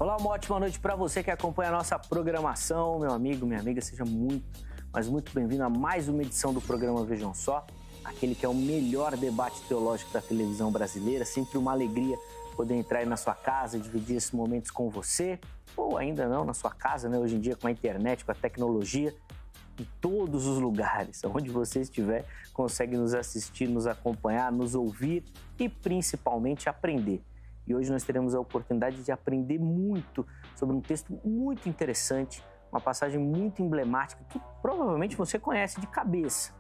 Olá, uma ótima noite para você que acompanha a nossa programação. Meu amigo, minha amiga, seja muito, mas muito bem-vindo a mais uma edição do programa Vejam Só, aquele que é o melhor debate teológico da televisão brasileira. Sempre uma alegria poder entrar aí na sua casa e dividir esses momentos com você, ou ainda não na sua casa, né? Hoje em dia com a internet, com a tecnologia, em todos os lugares, onde você estiver, consegue nos assistir, nos acompanhar, nos ouvir e principalmente aprender. E hoje nós teremos a oportunidade de aprender muito sobre um texto muito interessante, uma passagem muito emblemática que provavelmente você conhece de cabeça.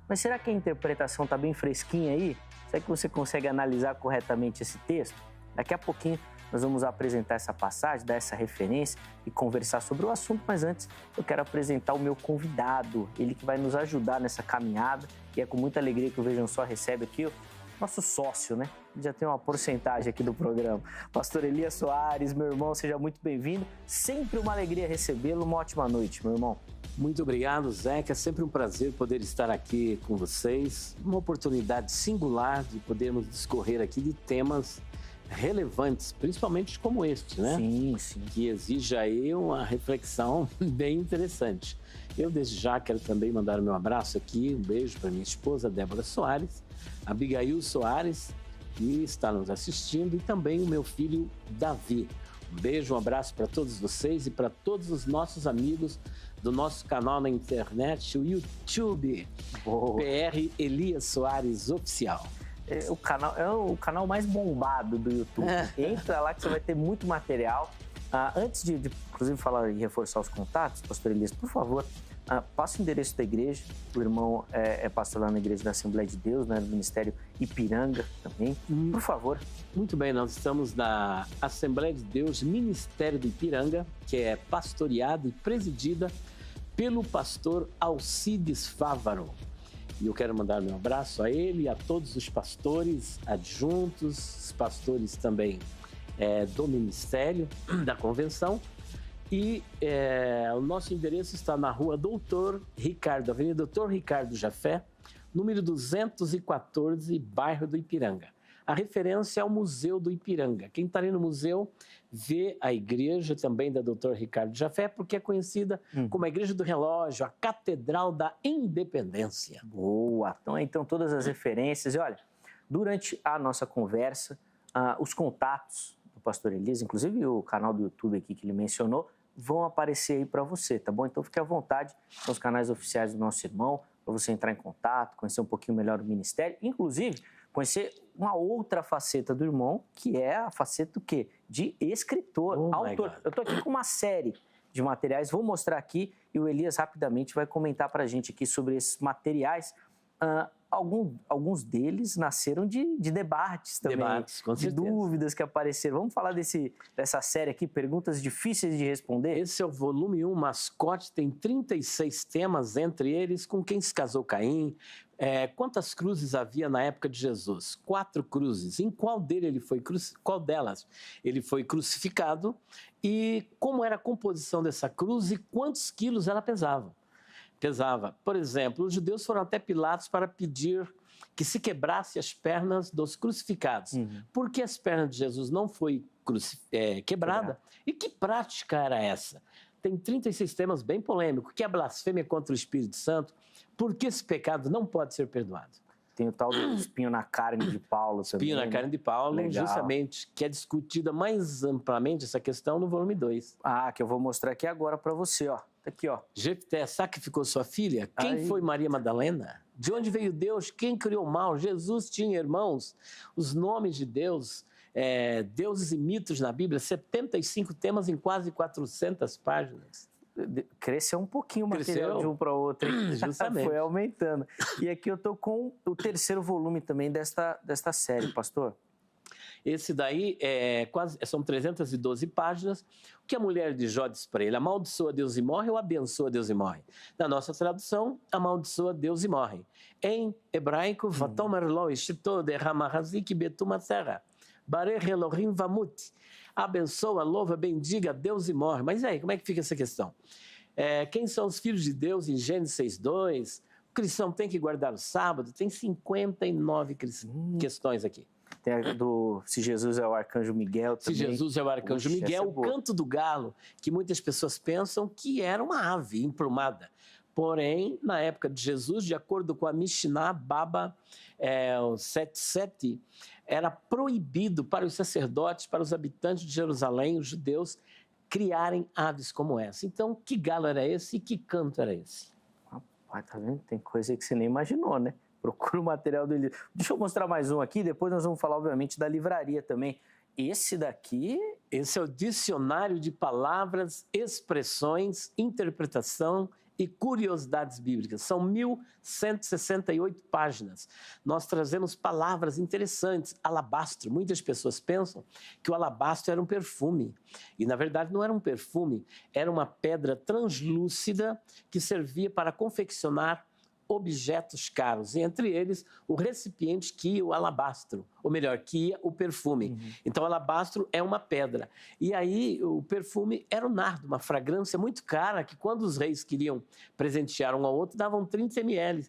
Mas será que a interpretação está bem fresquinha aí? Será que você consegue analisar corretamente esse texto? Daqui a pouquinho nós vamos apresentar essa passagem, dar essa referência e conversar sobre o assunto, mas antes eu quero apresentar o meu convidado, ele que vai nos ajudar nessa caminhada, e é com muita alegria que o Vejam Só recebe aqui nosso sócio, né? Já tem uma porcentagem aqui do programa. Pastor Elias Soares, meu irmão, seja muito bem-vindo. Sempre uma alegria recebê-lo. Uma ótima noite, meu irmão. Muito obrigado, Zé, que é sempre um prazer poder estar aqui com vocês. Uma oportunidade singular de podermos discorrer aqui de temas relevantes, principalmente como este, né? Sim, sim. Que exige aí uma reflexão bem interessante. Eu, desde já, quero também mandar o meu abraço aqui, um beijo para minha esposa, Débora Soares, Abigail Soares, que está nos assistindo, e também o meu filho, Davi. Um beijo, um abraço para todos vocês e para todos os nossos amigos do nosso canal na internet, o YouTube, PR Elias Soares Oficial. É o canal mais bombado do YouTube. Entra lá que você vai ter muito material. Antes de inclusive, falar e reforçar os contatos, pastor Elias, por favor, passa o endereço da igreja. O irmão é pastor lá na igreja da Assembleia de Deus, né, no Ministério Ipiranga também. Por favor. Muito bem, nós estamos na Assembleia de Deus, Ministério do Ipiranga, que é pastoreada e presidida pelo pastor Alcides Fávaro. E eu quero mandar meu abraço a ele e a todos os pastores adjuntos, os pastores também do Ministério, da Convenção. E o nosso endereço está na rua Doutor Ricardo, Avenida Doutor Ricardo Jafé, número 214, bairro do Ipiranga. A referência é ao Museu do Ipiranga. Quem está ali no museu vê a igreja também da Doutor Ricardo Jafé, porque é conhecida como a Igreja do Relógio, a Catedral da Independência. Boa! Então todas as referências. E olha, durante a nossa conversa, os contatos do pastor Elias, inclusive o canal do YouTube aqui que ele mencionou, vão aparecer aí para você, tá bom? Então fique à vontade, são os canais oficiais do nosso irmão, para você entrar em contato, conhecer um pouquinho melhor o ministério, inclusive conhecer uma outra faceta do irmão, que é a faceta do quê? De escritor, autor. Eu estou aqui com uma série de materiais, vou mostrar aqui e o Elias rapidamente vai comentar para a gente aqui sobre esses materiais. Alguns deles nasceram de debates também, com de certeza. Dúvidas que apareceram. Vamos falar dessa série aqui, Perguntas Difíceis de Responder? Esse é o volume 1, Mascote, tem 36 temas, entre eles com quem se casou Caim, quantas cruzes havia na época de Jesus? 4 cruzes. Em qual delas ele foi crucificado e como era a composição dessa cruz e quantos quilos ela pesava? Por exemplo, os judeus foram até Pilatos para pedir que se quebrasse as pernas dos crucificados. Por que as pernas de Jesus não foi quebrada? E que prática era essa? Tem 36 temas bem polêmicos. Que é a blasfêmia contra o Espírito Santo? Por que esse pecado não pode ser perdoado? Tem o tal do espinho na carne de Paulo também. Espinho na carne de Paulo, Legal. Justamente, que é discutida mais amplamente essa questão no volume 2. Que eu vou mostrar aqui agora para você, ó. Tá aqui, ó. Jefté sacrificou sua filha? Quem foi Maria Madalena? De onde veio Deus? Quem criou o mal? Jesus tinha irmãos? Os nomes de Deus, deuses e mitos na Bíblia, 75 temas em quase 400 páginas. Cresceu um pouquinho o material de um para o outro. Justamente. Foi aumentando. E aqui eu tô com o terceiro volume também desta série, pastor. Esse daí são 312 páginas. O que a mulher de Jó diz para ele? Amaldiçoa Deus e morre ou abençoa Deus e morre? Na nossa tradução, amaldiçoa Deus e morre. Em hebraico, Vatomer lo ishto derramahazik betuma terra. Barech Elohim vamut. Abençoa, louva, bendiga Deus e morre. Mas e aí, como é que fica essa questão? Quem são os filhos de Deus em Gênesis 6:2? O cristão tem que guardar o sábado? Tem 59 questões aqui. Tem se Jesus é o arcanjo Miguel também. Se Jesus é o arcanjo Miguel, o canto do galo, que muitas pessoas pensam que era uma ave emplumada. Porém, na época de Jesus, de acordo com a Mishnah Baba 7.7, era proibido para os sacerdotes, para os habitantes de Jerusalém, os judeus, criarem aves como essa. Então, que galo era esse e que canto era esse? Rapaz, tá vendo? Tem coisa aí que você nem imaginou, né? Procura o material do Elias. Deixa eu mostrar mais um aqui, depois nós vamos falar, obviamente, da livraria também. Esse daqui... Esse é o Dicionário de Palavras, Expressões, Interpretação e Curiosidades Bíblicas. São 1.168 páginas. Nós trazemos palavras interessantes. Alabastro. Muitas pessoas pensam que o alabastro era um perfume. E, na verdade, não era um perfume. Era uma pedra translúcida que servia para confeccionar objetos caros, e entre eles o recipiente que ia o alabastro, ou melhor, que ia o perfume. Então, o alabastro é uma pedra. E aí, o perfume era o nardo, uma fragrância muito cara, que quando os reis queriam presentear um ao outro, davam 30 ml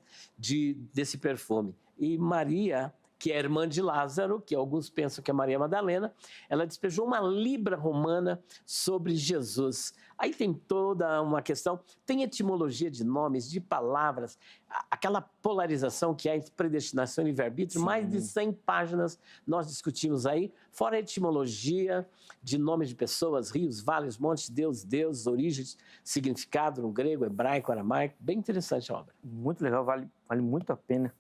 desse perfume. E Maria, que é irmã de Lázaro, que alguns pensam que é Maria Madalena, ela despejou uma libra romana sobre Jesus. Aí tem toda uma questão, tem etimologia de nomes, de palavras, aquela polarização que há entre predestinação e livre-arbítrio, mais de 100 páginas nós discutimos aí, fora a etimologia de nomes de pessoas, rios, vales, montes, deuses, origens, significado no grego, hebraico, aramaico, bem interessante a obra. Muito legal, vale muito a pena.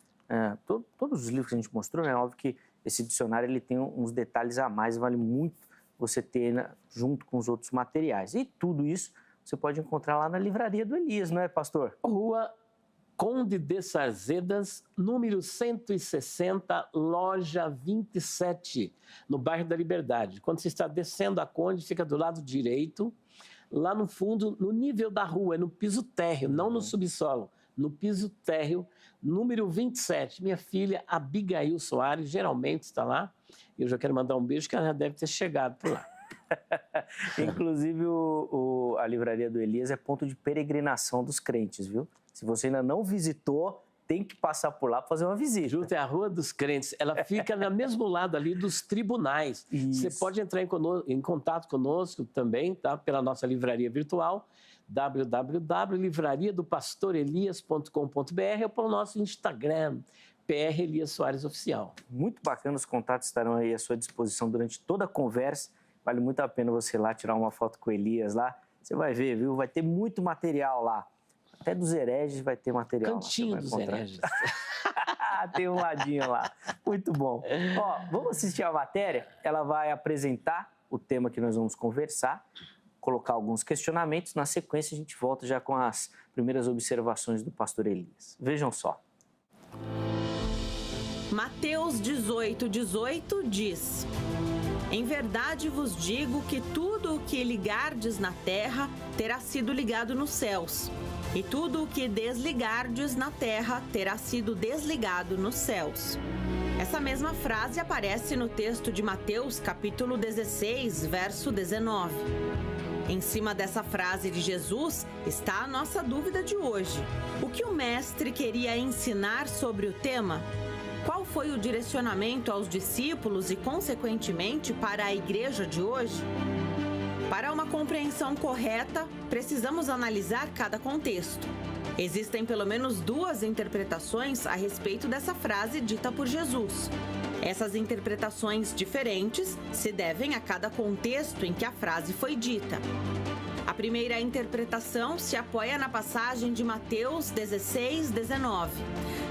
Todos os livros que a gente mostrou, é óbvio que esse dicionário ele tem uns detalhes a mais, vale muito você ter junto com os outros materiais. E tudo isso você pode encontrar lá na livraria do Elias, não é, pastor? Rua Conde de Sarzedas, número 160, loja 27, no bairro da Liberdade. Quando você está descendo a Conde, fica do lado direito, lá no fundo, no nível da rua, é no piso térreo, não no subsolo, no piso térreo, número 27. Minha filha Abigail Soares geralmente está lá. Eu já quero mandar um beijo, que ela já deve ter chegado por lá. Inclusive, a livraria do Elias é ponto de peregrinação dos crentes, viu? Se você ainda não visitou, tem que passar por lá para fazer uma visita. Junto é a Rua dos Crentes. Ela fica no mesmo lado ali dos tribunais. Isso. Você pode entrar em contato conosco também, tá? Pela nossa livraria virtual, www.livrariadopastorelias.com.br ou pelo nosso Instagram, PR Elias Soares Oficial. Muito bacana, os contatos estarão aí à sua disposição durante toda a conversa. Vale muito a pena você ir lá tirar uma foto com o Elias lá. Você vai ver, viu? Vai ter muito material lá. Até dos hereges vai ter material. Cantinho lá, dos hereges. Tem um ladinho lá. Muito bom. Ó, vamos assistir a matéria. Ela vai apresentar o tema que nós vamos conversar, colocar alguns questionamentos. Na sequência, a gente volta já com as primeiras observações do pastor Elias. Vejam só. Mateus 18:18 diz: Em verdade vos digo que tudo o que ligardes na terra terá sido ligado nos céus, e tudo o que desligardes na terra terá sido desligado nos céus. Essa mesma frase aparece no texto de Mateus, capítulo 16, verso 19. Em cima dessa frase de Jesus está a nossa dúvida de hoje. O que o mestre queria ensinar sobre o tema? Qual foi o direcionamento aos discípulos e, consequentemente, para a igreja de hoje? Para uma compreensão correta, precisamos analisar cada contexto. Existem pelo menos duas interpretações a respeito dessa frase dita por Jesus. Essas interpretações diferentes se devem a cada contexto em que a frase foi dita. A primeira interpretação se apoia na passagem de Mateus 16:19.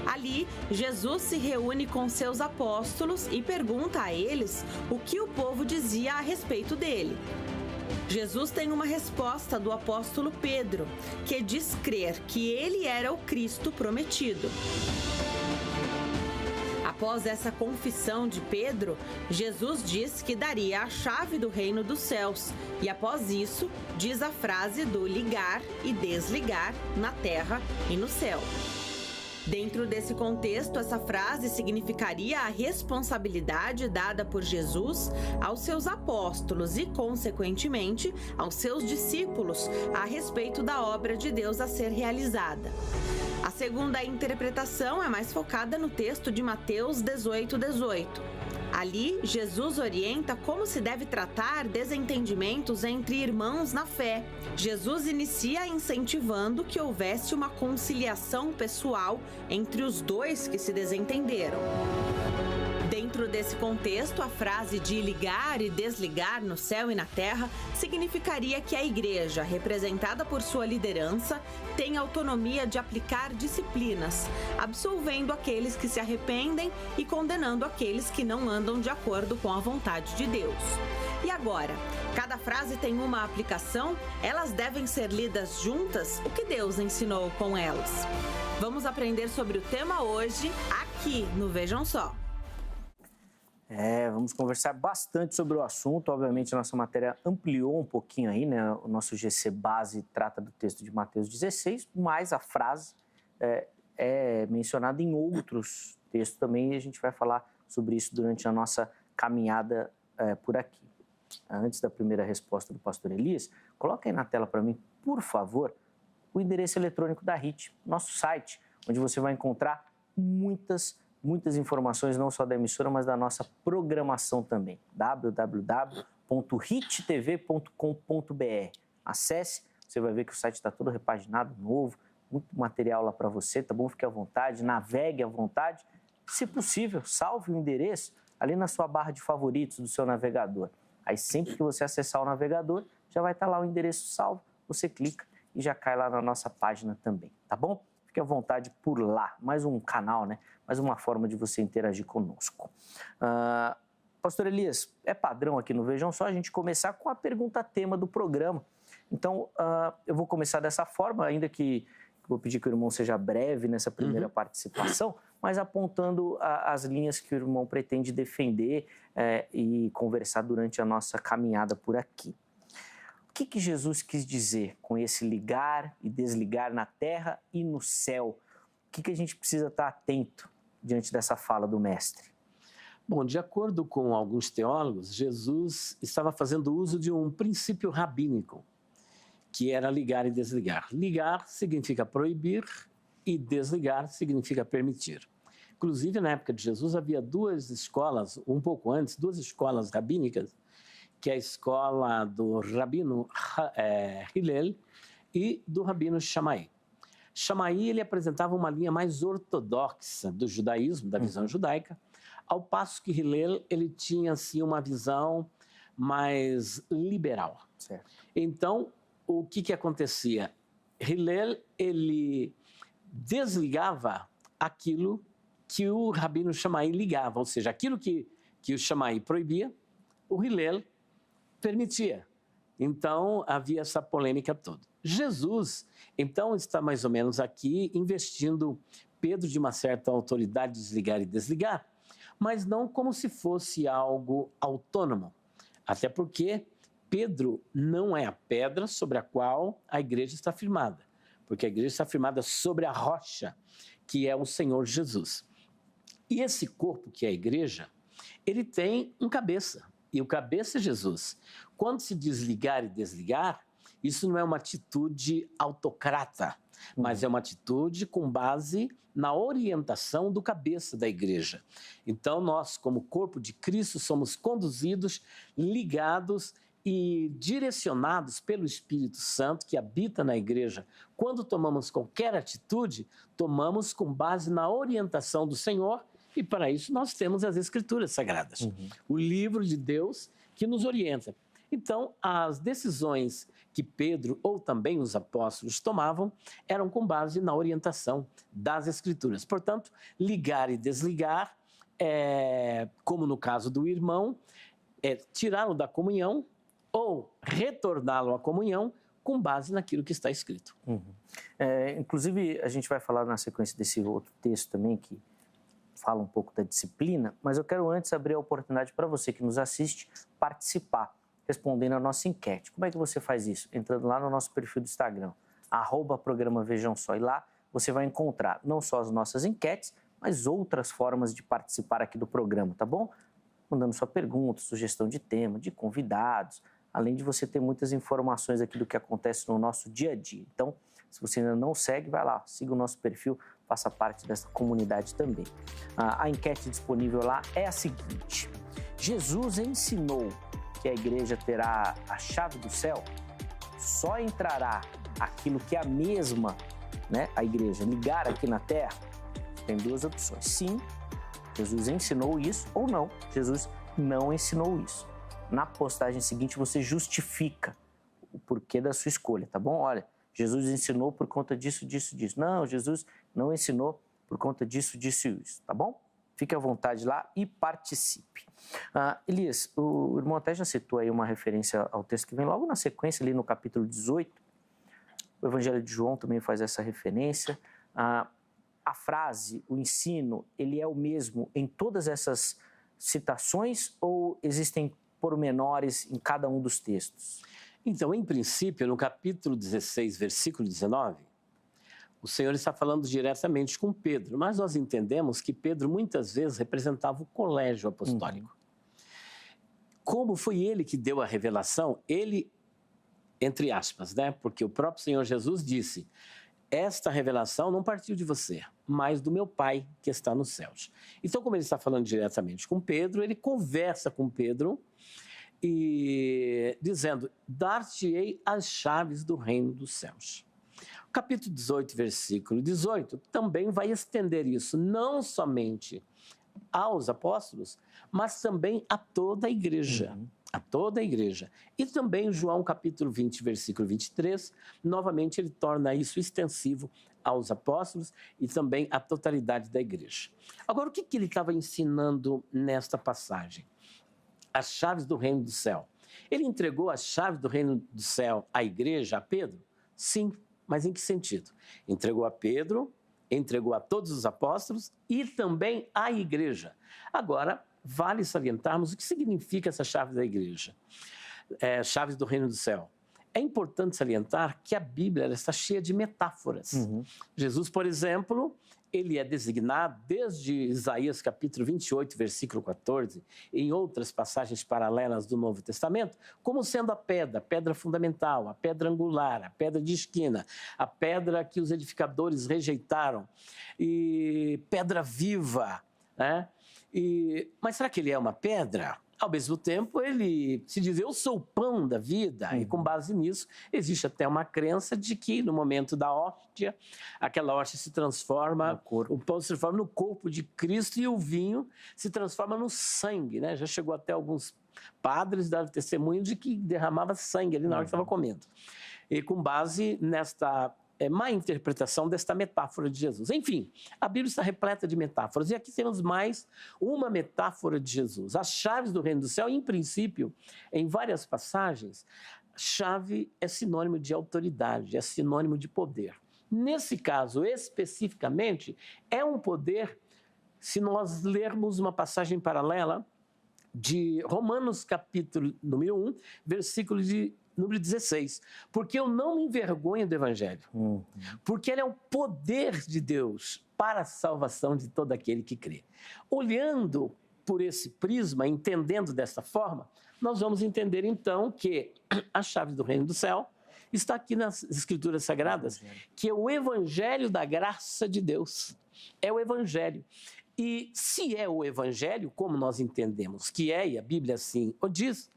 Ali, Jesus se reúne com seus apóstolos e pergunta a eles o que o povo dizia a respeito dele. Jesus tem uma resposta do apóstolo Pedro, que diz crer que ele era o Cristo prometido. Após essa confissão de Pedro, Jesus diz que daria a chave do reino dos céus e, após isso, diz a frase do ligar e desligar na terra e no céu. Dentro desse contexto, essa frase significaria a responsabilidade dada por Jesus aos seus apóstolos e, consequentemente, aos seus discípulos a respeito da obra de Deus a ser realizada. A segunda interpretação é mais focada no texto de Mateus 18:18. Ali, Jesus orienta como se deve tratar desentendimentos entre irmãos na fé. Jesus inicia incentivando que houvesse uma conciliação pessoal entre os dois que se desentenderam. Dentro desse contexto, a frase de ligar e desligar no céu e na terra significaria que a igreja, representada por sua liderança, tem autonomia de aplicar disciplinas, absolvendo aqueles que se arrependem e condenando aqueles que não andam de acordo com a vontade de Deus. E agora, cada frase tem uma aplicação, elas devem ser lidas juntas? O que Deus ensinou com elas? Vamos aprender sobre o tema hoje, aqui no Vejam Só. Vamos conversar bastante sobre o assunto. Obviamente, a nossa matéria ampliou um pouquinho aí, né? O nosso GC base trata do texto de Mateus 16, mas a frase é mencionada em outros textos também, e a gente vai falar sobre isso durante a nossa caminhada por aqui. Antes da primeira resposta do pastor Elias, coloca aí na tela para mim, por favor, o endereço eletrônico da HIT, nosso site, onde você vai encontrar muitas informações, não só da emissora, mas da nossa programação também. www.hittv.com.br. Acesse, você vai ver que o site está todo repaginado, novo, muito material lá para você, tá bom? Fique à vontade, navegue à vontade. Se possível, salve o endereço ali na sua barra de favoritos do seu navegador. Aí sempre que você acessar o navegador, já vai estar lá o endereço salvo, você clica e já cai lá na nossa página também, tá bom? Fique à vontade por lá, mais um canal, né? Mais uma forma de você interagir conosco. Pastor Elias, é padrão aqui no Vejam Só a gente começar com a pergunta tema do programa. Então, eu vou começar dessa forma, ainda que vou pedir que o irmão seja breve nessa primeira participação, mas apontando as linhas que o irmão pretende defender e conversar durante a nossa caminhada por aqui. O que Jesus quis dizer com esse ligar e desligar na terra e no céu? O que a gente precisa estar atento diante dessa fala do mestre? Bom, de acordo com alguns teólogos, Jesus estava fazendo uso de um princípio rabínico, que era ligar e desligar. Ligar significa proibir e desligar significa permitir. Inclusive, na época de Jesus, havia duas escolas, um pouco antes, duas escolas rabínicas, que é a escola do rabino Hillel e do rabino Shammai. Shammai, ele apresentava uma linha mais ortodoxa do judaísmo, da visão judaica, ao passo que Hillel, ele tinha assim, uma visão mais liberal. Certo. Então, o que acontecia? Hillel, ele desligava aquilo que o rabino Shammai ligava, ou seja, aquilo que o Shammai proibia, o Hillel permitia. Então, havia essa polêmica toda. Jesus, então, está mais ou menos aqui investindo Pedro de uma certa autoridade de desligar e desligar, mas não como se fosse algo autônomo. Até porque Pedro não é a pedra sobre a qual a igreja está firmada, porque a igreja está firmada sobre a rocha, que é o Senhor Jesus. E esse corpo, que é a igreja, ele tem um cabeça, e o cabeça é Jesus. Quando se desligar e desligar, isso não é uma atitude autocrata, mas é uma atitude com base na orientação do cabeça da igreja. Então, nós, como corpo de Cristo, somos conduzidos, ligados e direcionados pelo Espírito Santo que habita na igreja. Quando tomamos qualquer atitude, tomamos com base na orientação do Senhor, e para isso nós temos as Escrituras Sagradas, o livro de Deus que nos orienta. Então, as decisões que Pedro ou também os apóstolos tomavam eram com base na orientação das Escrituras. Portanto, ligar e desligar, como no caso do irmão, tirá-lo da comunhão ou retorná-lo à comunhão com base naquilo que está escrito. Inclusive, a gente vai falar na sequência desse outro texto também, que fala um pouco da disciplina, mas eu quero antes abrir a oportunidade para você que nos assiste participar, respondendo a nossa enquete. Como é que você faz isso? Entrando lá no nosso perfil do Instagram, @programa Vejam Só, e lá você vai encontrar não só as nossas enquetes, mas outras formas de participar aqui do programa, tá bom? Mandando sua pergunta, sugestão de tema, de convidados, além de você ter muitas informações aqui do que acontece no nosso dia a dia. Então, se você ainda não segue, vai lá, siga o nosso perfil, faça parte dessa comunidade também. A enquete disponível lá é a seguinte: Jesus ensinou que a igreja terá a chave do céu? Só entrará aquilo que é a mesma, né, a igreja ligar aqui na terra? Tem duas opções. Sim, Jesus ensinou isso, ou não, Jesus não ensinou isso. Na postagem seguinte você justifica o porquê da sua escolha, tá bom? Olha, Jesus ensinou por conta disso, disso, disso. Não, Jesus não ensinou por conta disso, disso e isso, tá bom? Fique à vontade lá e participe. Elias, o irmão até já citou aí uma referência ao texto que vem logo na sequência, ali no capítulo 18. O Evangelho de João também faz essa referência. A frase, o ensino, ele é o mesmo em todas essas citações ou existem pormenores em cada um dos textos? Então, em princípio, no capítulo 16, versículo 19, o Senhor está falando diretamente com Pedro, mas nós entendemos que Pedro muitas vezes representava o colégio apostólico. Como foi ele que deu a revelação? Ele, entre aspas, né? Porque o próprio Senhor Jesus disse: esta revelação não partiu de você, mas do meu Pai que está nos céus. Então, como ele está falando diretamente com Pedro, ele conversa com Pedro e dizendo: dar-te-ei as chaves do reino dos céus. O capítulo 18, versículo 18, também vai estender isso, não somente aos apóstolos, mas também a toda a igreja. A toda a igreja. E também João capítulo 20, versículo 23, novamente ele torna isso extensivo aos apóstolos e também à totalidade da igreja. Agora, o que ele estava ensinando nesta passagem? As chaves do reino do céu. Ele entregou as chaves do reino do céu à igreja, a Pedro? Sim, mas em que sentido? Entregou a Pedro, entregou a todos os apóstolos e também à igreja. Agora, vale salientarmos o que significa essa chave da igreja, chaves do reino do céu. É importante salientar que a Bíblia ela está cheia de metáforas. Jesus, por exemplo, ele é designado desde Isaías capítulo 28, versículo 14, em outras passagens paralelas do Novo Testamento, como sendo a pedra fundamental, a pedra angular, a pedra de esquina, a pedra que os edificadores rejeitaram, e pedra viva, né? Mas será que ele é uma pedra? Ao mesmo tempo, ele se diz: eu sou o pão da vida. E com base nisso, existe até uma crença de que no momento da hóstia, aquela hóstia se transforma, o pão se transforma no corpo de Cristo e o vinho se transforma no sangue, né? Já chegou até alguns padres dar testemunho de que derramava sangue ali na hora que estava comendo. E com base nesta má interpretação desta metáfora de Jesus. Enfim, a Bíblia está repleta de metáforas. E aqui temos mais uma metáfora de Jesus. As chaves do reino do céu, em princípio, em várias passagens, chave é sinônimo de autoridade, é sinônimo de poder. Nesse caso, especificamente, é um poder, se nós lermos uma passagem paralela de Romanos, capítulo número 1, versículo de número 16, porque eu não me envergonho do Evangelho, porque ele é o poder de Deus para a salvação de todo aquele que crê. Olhando por esse prisma, entendendo dessa forma, nós vamos entender então que a chave do reino do céu está aqui nas Escrituras Sagradas, que é o Evangelho da graça de Deus. É o Evangelho. E se é o Evangelho, como nós entendemos que é, e a Bíblia assim o diz,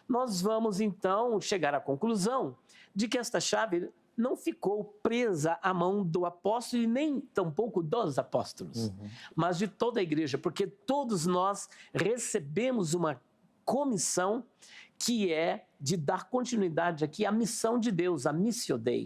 nós vamos, então, chegar à conclusão de que esta chave não ficou presa à mão do apóstolo e nem tampouco dos apóstolos, mas de toda a igreja, porque todos nós recebemos uma comissão que é de dar continuidade aqui à missão de Deus, a Missio Dei,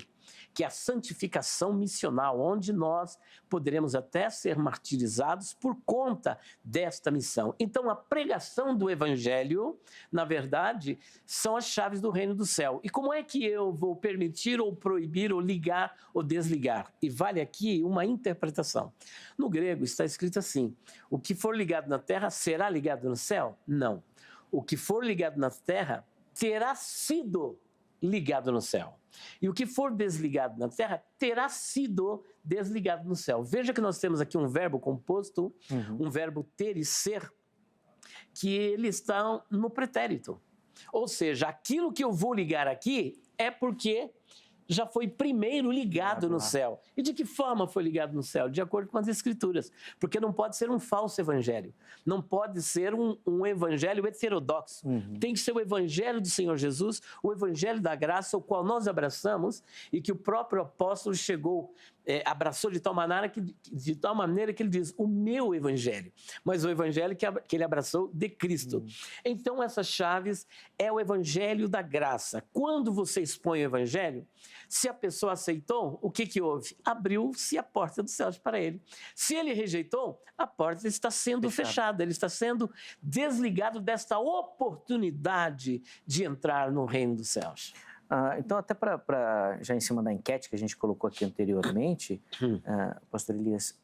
que é a santificação missional, onde nós poderemos até ser martirizados por conta desta missão. Então, a pregação do Evangelho, na verdade, são as chaves do reino do céu. E como é que eu vou permitir ou proibir ou ligar ou desligar? E vale aqui uma interpretação. No grego está escrito assim: o que for ligado na terra será ligado no céu? Não. O que for ligado na terra terá sido ligado no céu. E o que for desligado na terra terá sido desligado no céu. Veja que nós temos aqui um verbo composto, um verbo ter e ser, que ele está no pretérito. Ou seja, aquilo que eu vou ligar aqui é porque já foi primeiro ligado no céu. E de que forma foi ligado no céu? De acordo com as Escrituras. Porque não pode ser um falso evangelho. Não pode ser um evangelho heterodoxo. Tem que ser o evangelho do Senhor Jesus, o evangelho da graça, o qual nós abraçamos e que o próprio apóstolo abraçou de tal maneira que ele diz, o meu evangelho. Mas o evangelho que ele abraçou de Cristo. Então, essas chaves é o evangelho da graça. Quando você expõe o evangelho, se a pessoa aceitou, o que houve? Abriu-se a porta dos céus para ele. Se ele rejeitou, a porta está sendo fechada. Ele está sendo desligado desta oportunidade de entrar no reino dos céus. Então, até para já em cima da enquete que a gente colocou aqui anteriormente, pastor Elias,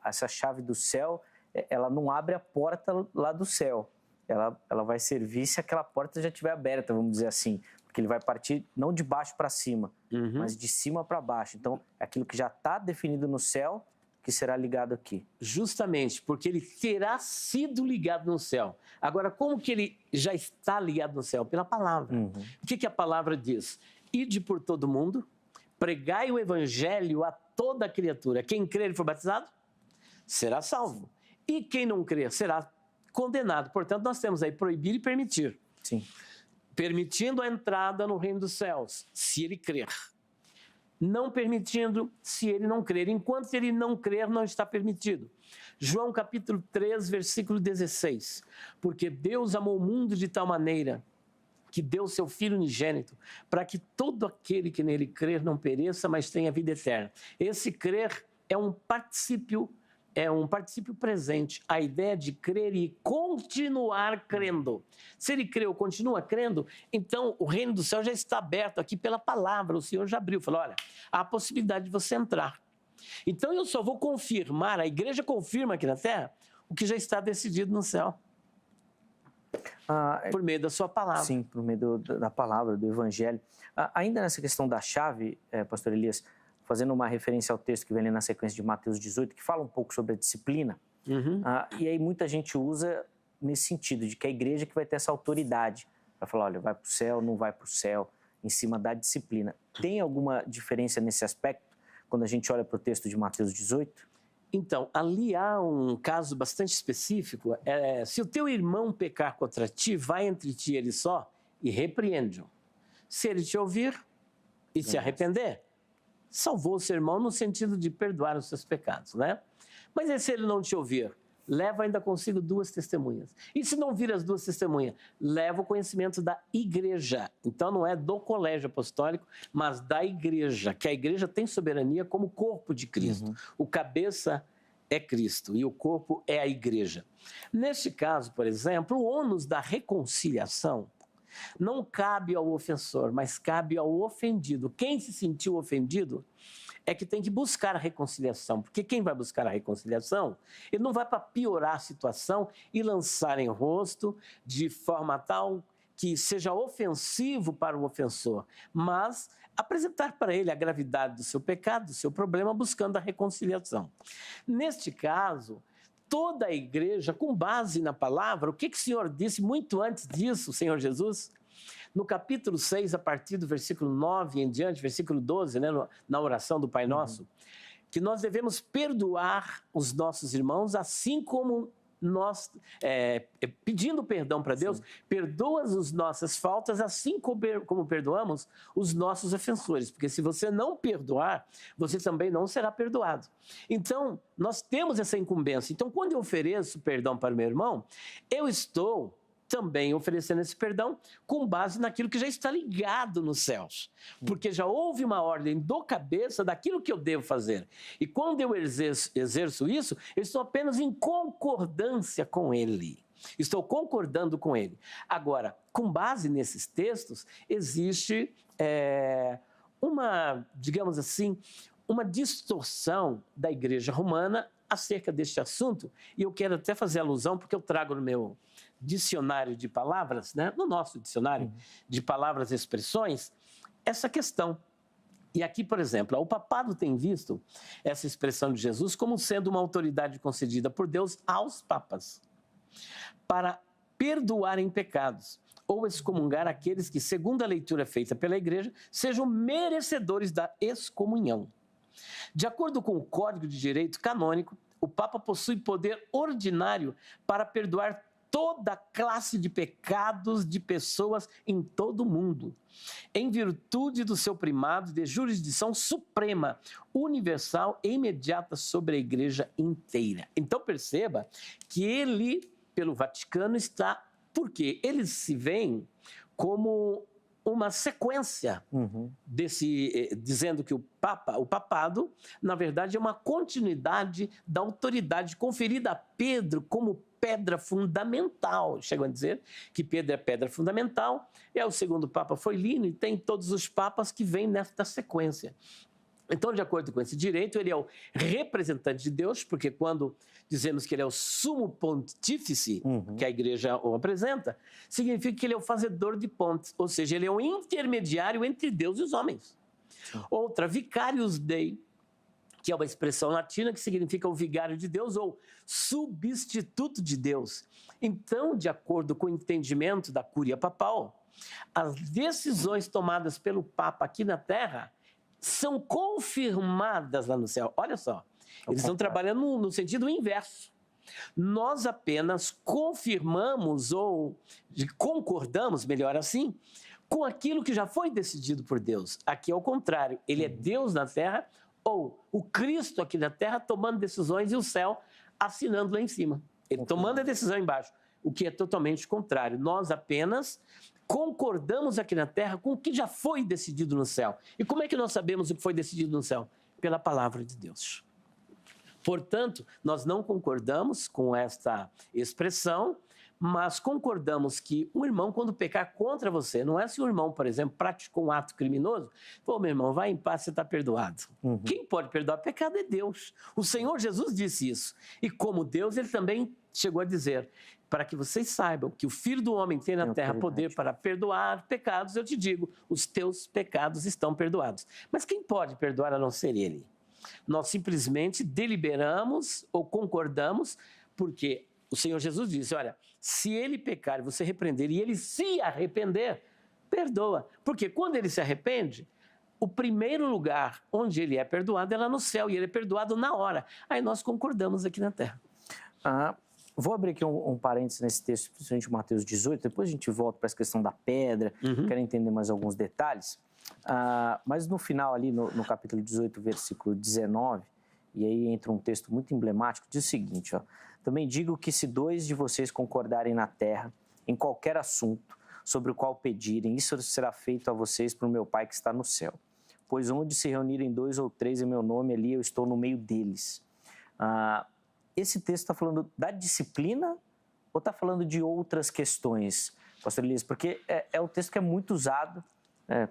essa chave do céu, ela não abre a porta lá do céu. Ela vai servir se aquela porta já estiver aberta, vamos dizer assim. Porque ele vai partir não de baixo para cima, mas de cima para baixo. Então, é aquilo que já está definido no céu que será ligado aqui. Justamente, porque ele terá sido ligado no céu. Agora, como que ele já está ligado no céu? Pela palavra. O que a palavra diz? Ide por todo mundo, pregai o evangelho a toda criatura. Quem crer e for batizado, será salvo. E quem não crer, será condenado. Portanto, nós temos aí proibir e permitir. Sim. Permitindo a entrada no reino dos céus, se ele crer. Não permitindo, se ele não crer. Enquanto ele não crer, não está permitido. João capítulo 3, versículo 16. Porque Deus amou o mundo de tal maneira que deu seu Filho unigênito, para que todo aquele que nele crer não pereça, mas tenha vida eterna. Esse crer é um particípio presente, a ideia de crer e continuar crendo. Se ele creu, continua crendo, então o reino do céu já está aberto aqui pela palavra, o Senhor já abriu, falou, olha, há a possibilidade de você entrar. Então eu só vou confirmar, a igreja confirma aqui na terra, o que já está decidido no céu. Por meio da sua palavra. Sim, por meio da palavra, do evangelho. Ainda nessa questão da chave, pastor Elias, fazendo uma referência ao texto que vem ali na sequência de Mateus 18, que fala um pouco sobre a disciplina. E aí muita gente usa nesse sentido, de que a igreja que vai ter essa autoridade para falar, olha, vai para o céu, não vai para o céu, em cima da disciplina. Tem alguma diferença nesse aspecto, quando a gente olha para o texto de Mateus 18? Então, ali há um caso bastante específico. Se o teu irmão pecar contra ti, vai entre ti e ele só e repreende-o. Se ele te ouvir e se arrepender, salvou o seu irmão no sentido de perdoar os seus pecados, né? Mas e se ele não te ouvir? Leva ainda consigo 2 testemunhas. E se não vir as 2 testemunhas? Leva o conhecimento da igreja. Então não é do colégio apostólico, mas da igreja, que a igreja tem soberania como corpo de Cristo. O cabeça é Cristo e o corpo é a igreja. Neste caso, por exemplo, o ônus da reconciliação não cabe ao ofensor, mas cabe ao ofendido. Quem se sentiu ofendido é que tem que buscar a reconciliação, porque quem vai buscar a reconciliação, ele não vai para piorar a situação e lançar em rosto de forma tal que seja ofensivo para o ofensor, mas apresentar para ele a gravidade do seu pecado, do seu problema, buscando a reconciliação. Neste caso, toda a igreja, com base na palavra, o que o Senhor disse muito antes disso, o Senhor Jesus? No capítulo 6, a partir do versículo 9 em diante, versículo 12, né, na oração do Pai Nosso, que nós devemos perdoar os nossos irmãos, assim como nós, pedindo perdão para Deus, perdoa as nossas faltas, assim como perdoamos os nossos ofensores. Porque se você não perdoar, você também não será perdoado. Então, nós temos essa incumbência. Então, quando eu ofereço perdão para o meu irmão, eu estou também oferecendo esse perdão com base naquilo que já está ligado nos céus. Porque já houve uma ordem do cabeça daquilo que eu devo fazer. E quando eu exerço isso, eu estou apenas em concordância com ele. Estou concordando com ele. Agora, com base nesses textos, existe digamos assim, uma distorção da igreja romana acerca deste assunto. E eu quero até fazer alusão, porque eu trago no meu dicionário de palavras, né? No nosso dicionário de palavras e expressões, essa questão. E aqui, por exemplo, o papado tem visto essa expressão de Jesus como sendo uma autoridade concedida por Deus aos papas para perdoarem pecados. ou excomungar aqueles que, segundo a leitura feita pela igreja, sejam merecedores da excomunhão. De acordo com o Código de Direito Canônico, o Papa possui poder ordinário para perdoar toda classe de pecados de pessoas em todo o mundo, em virtude do seu primado de jurisdição suprema, universal e imediata sobre a igreja inteira. Então perceba que ele, pelo Vaticano, está... Porque eles se veem como uma sequência dizendo que o papado, na verdade, é uma continuidade da autoridade conferida a Pedro como pedra fundamental. Chegam a dizer que Pedro é pedra fundamental, o segundo Papa foi Lino, e tem todos os papas que vêm nesta sequência. Então, de acordo com esse direito, ele é o representante de Deus, porque quando dizemos que ele é o sumo pontífice, que a igreja o apresenta, significa que ele é o fazedor de pontes, ou seja, ele é o intermediário entre Deus e os homens. Outra, vicarius Dei, que é uma expressão latina que significa o vigário de Deus ou substituto de Deus. Então, de acordo com o entendimento da Cúria Papal, as decisões tomadas pelo Papa aqui na Terra são confirmadas lá no céu. Olha só, eles estão trabalhando no sentido inverso. Nós apenas confirmamos ou concordamos, melhor assim, com aquilo que já foi decidido por Deus. Aqui é o contrário, ele é Deus na Terra, ou o Cristo aqui na Terra tomando decisões e o céu assinando lá em cima. Ele tomando a decisão embaixo, o que é totalmente contrário. Nós apenas concordamos aqui na Terra com o que já foi decidido no céu. E como é que nós sabemos o que foi decidido no céu? Pela palavra de Deus. Portanto, nós não concordamos com esta expressão, mas concordamos que um irmão, quando pecar contra você, não é se o irmão, por exemplo, praticou um ato criminoso, pô, meu irmão, vai em paz, você está perdoado. Quem pode perdoar pecado é Deus. O Senhor Jesus disse isso. E como Deus, ele também chegou a dizer, para que vocês saibam que o Filho do Homem tem na terra poder para perdoar pecados, eu te digo, os teus pecados estão perdoados. Mas quem pode perdoar a não ser Ele? Nós simplesmente deliberamos ou concordamos, porque o Senhor Jesus disse, olha, se ele pecar e você repreender e ele se arrepender, perdoa. Porque quando ele se arrepende, o primeiro lugar onde ele é perdoado é lá no céu, e ele é perdoado na hora. Aí nós concordamos aqui na terra. Vou abrir aqui um parênteses nesse texto, principalmente Mateus 18, depois a gente volta para essa questão da pedra, quero entender mais alguns detalhes. Mas no final ali, no capítulo 18, versículo 19, e aí entra um texto muito emblemático, diz o seguinte, ó, também digo que se 2 de vocês concordarem na terra, em qualquer assunto sobre o qual pedirem, isso será feito a vocês por meu Pai que está no céu. Pois onde se reunirem 2 ou 3 em meu nome, ali eu estou no meio deles. Esse texto está falando da disciplina ou está falando de outras questões, pastor Elias? Porque é um texto que é muito usado.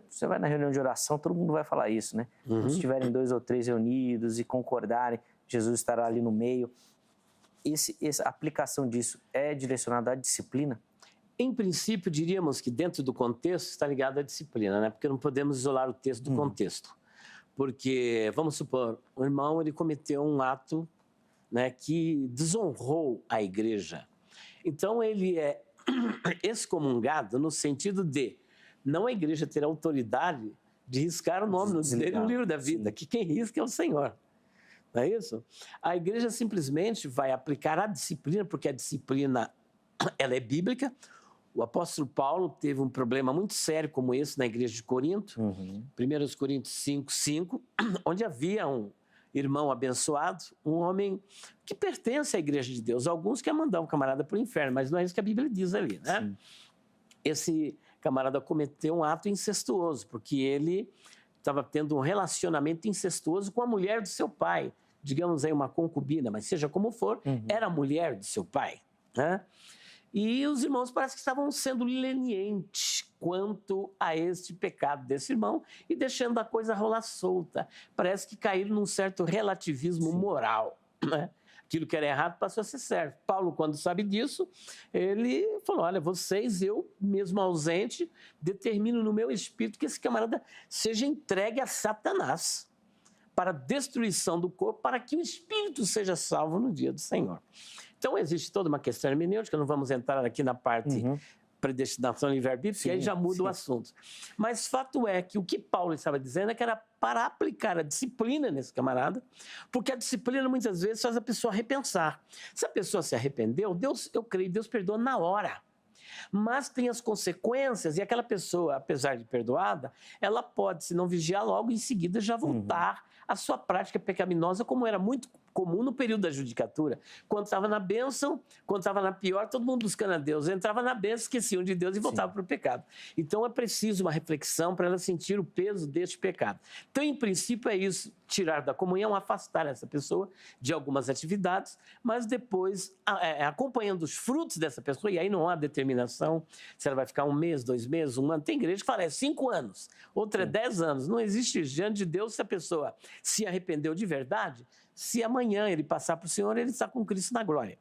Você vai na reunião de oração, todo mundo vai falar isso, né? Se tiverem 2 ou 3 reunidos e concordarem, Jesus estará ali no meio. Essa aplicação disso é direcionada à disciplina? Em princípio, diríamos que dentro do contexto está ligado à disciplina, né? Porque não podemos isolar o texto do contexto. Porque, vamos supor, o irmão ele cometeu um ato, né, que desonrou a igreja. Então, ele é excomungado no sentido de não a igreja ter autoridade de riscar o nome dele no livro da vida, que quem risca é o Senhor. Não é isso? A igreja simplesmente vai aplicar a disciplina, porque a disciplina ela é bíblica. O apóstolo Paulo teve um problema muito sério como esse na igreja de Corinto, 1 Coríntios 5:5, onde havia um irmão abençoado, um homem que pertence à igreja de Deus. Alguns querem mandar um camarada para o inferno, mas não é isso que a Bíblia diz ali, né? Sim. Esse camarada cometeu um ato incestuoso, porque ele estava tendo um relacionamento incestuoso com a mulher do seu pai, digamos aí uma concubina, mas seja como for, era a mulher do seu pai, né? E os irmãos parece que estavam sendo lenientes quanto a este pecado desse irmão e deixando a coisa rolar solta. Parece que caíram num certo relativismo moral, né? Aquilo que era errado passou a ser certo. Paulo, quando sabe disso, ele falou, olha, vocês, eu mesmo ausente, determino no meu espírito que esse camarada seja entregue a Satanás para a destruição do corpo, para que o espírito seja salvo no dia do Senhor. Então, existe toda uma questão hermenêutica, não vamos entrar aqui na parte predestinação e livre-arbítrio, que aí já muda o assunto. Mas fato é que o que Paulo estava dizendo é que era para aplicar a disciplina nesse camarada, porque a disciplina muitas vezes faz a pessoa repensar. Se a pessoa se arrependeu, Deus, eu creio, Deus perdoa na hora. Mas tem as consequências, e aquela pessoa, apesar de perdoada, ela pode, se não vigiar logo, em seguida já voltar à sua prática pecaminosa, como era muito comum no período da judicatura. Quando estava na bênção, quando estava na pior, todo mundo buscando a Deus. Entrava na bênção, esqueciam de Deus e voltavam para o pecado. Então é preciso uma reflexão para ela sentir o peso deste pecado. Então, em princípio, é isso, tirar da comunhão, afastar essa pessoa de algumas atividades, mas depois, acompanhando os frutos dessa pessoa, e aí não há determinação se ela vai ficar 1 mês, 2 meses, 1 ano. Tem igreja que fala, é 5 anos, outra é 10 anos. Não existe diante de Deus se a pessoa se arrependeu de verdade, se amanhã ele passar para o Senhor, ele está com Cristo na glória.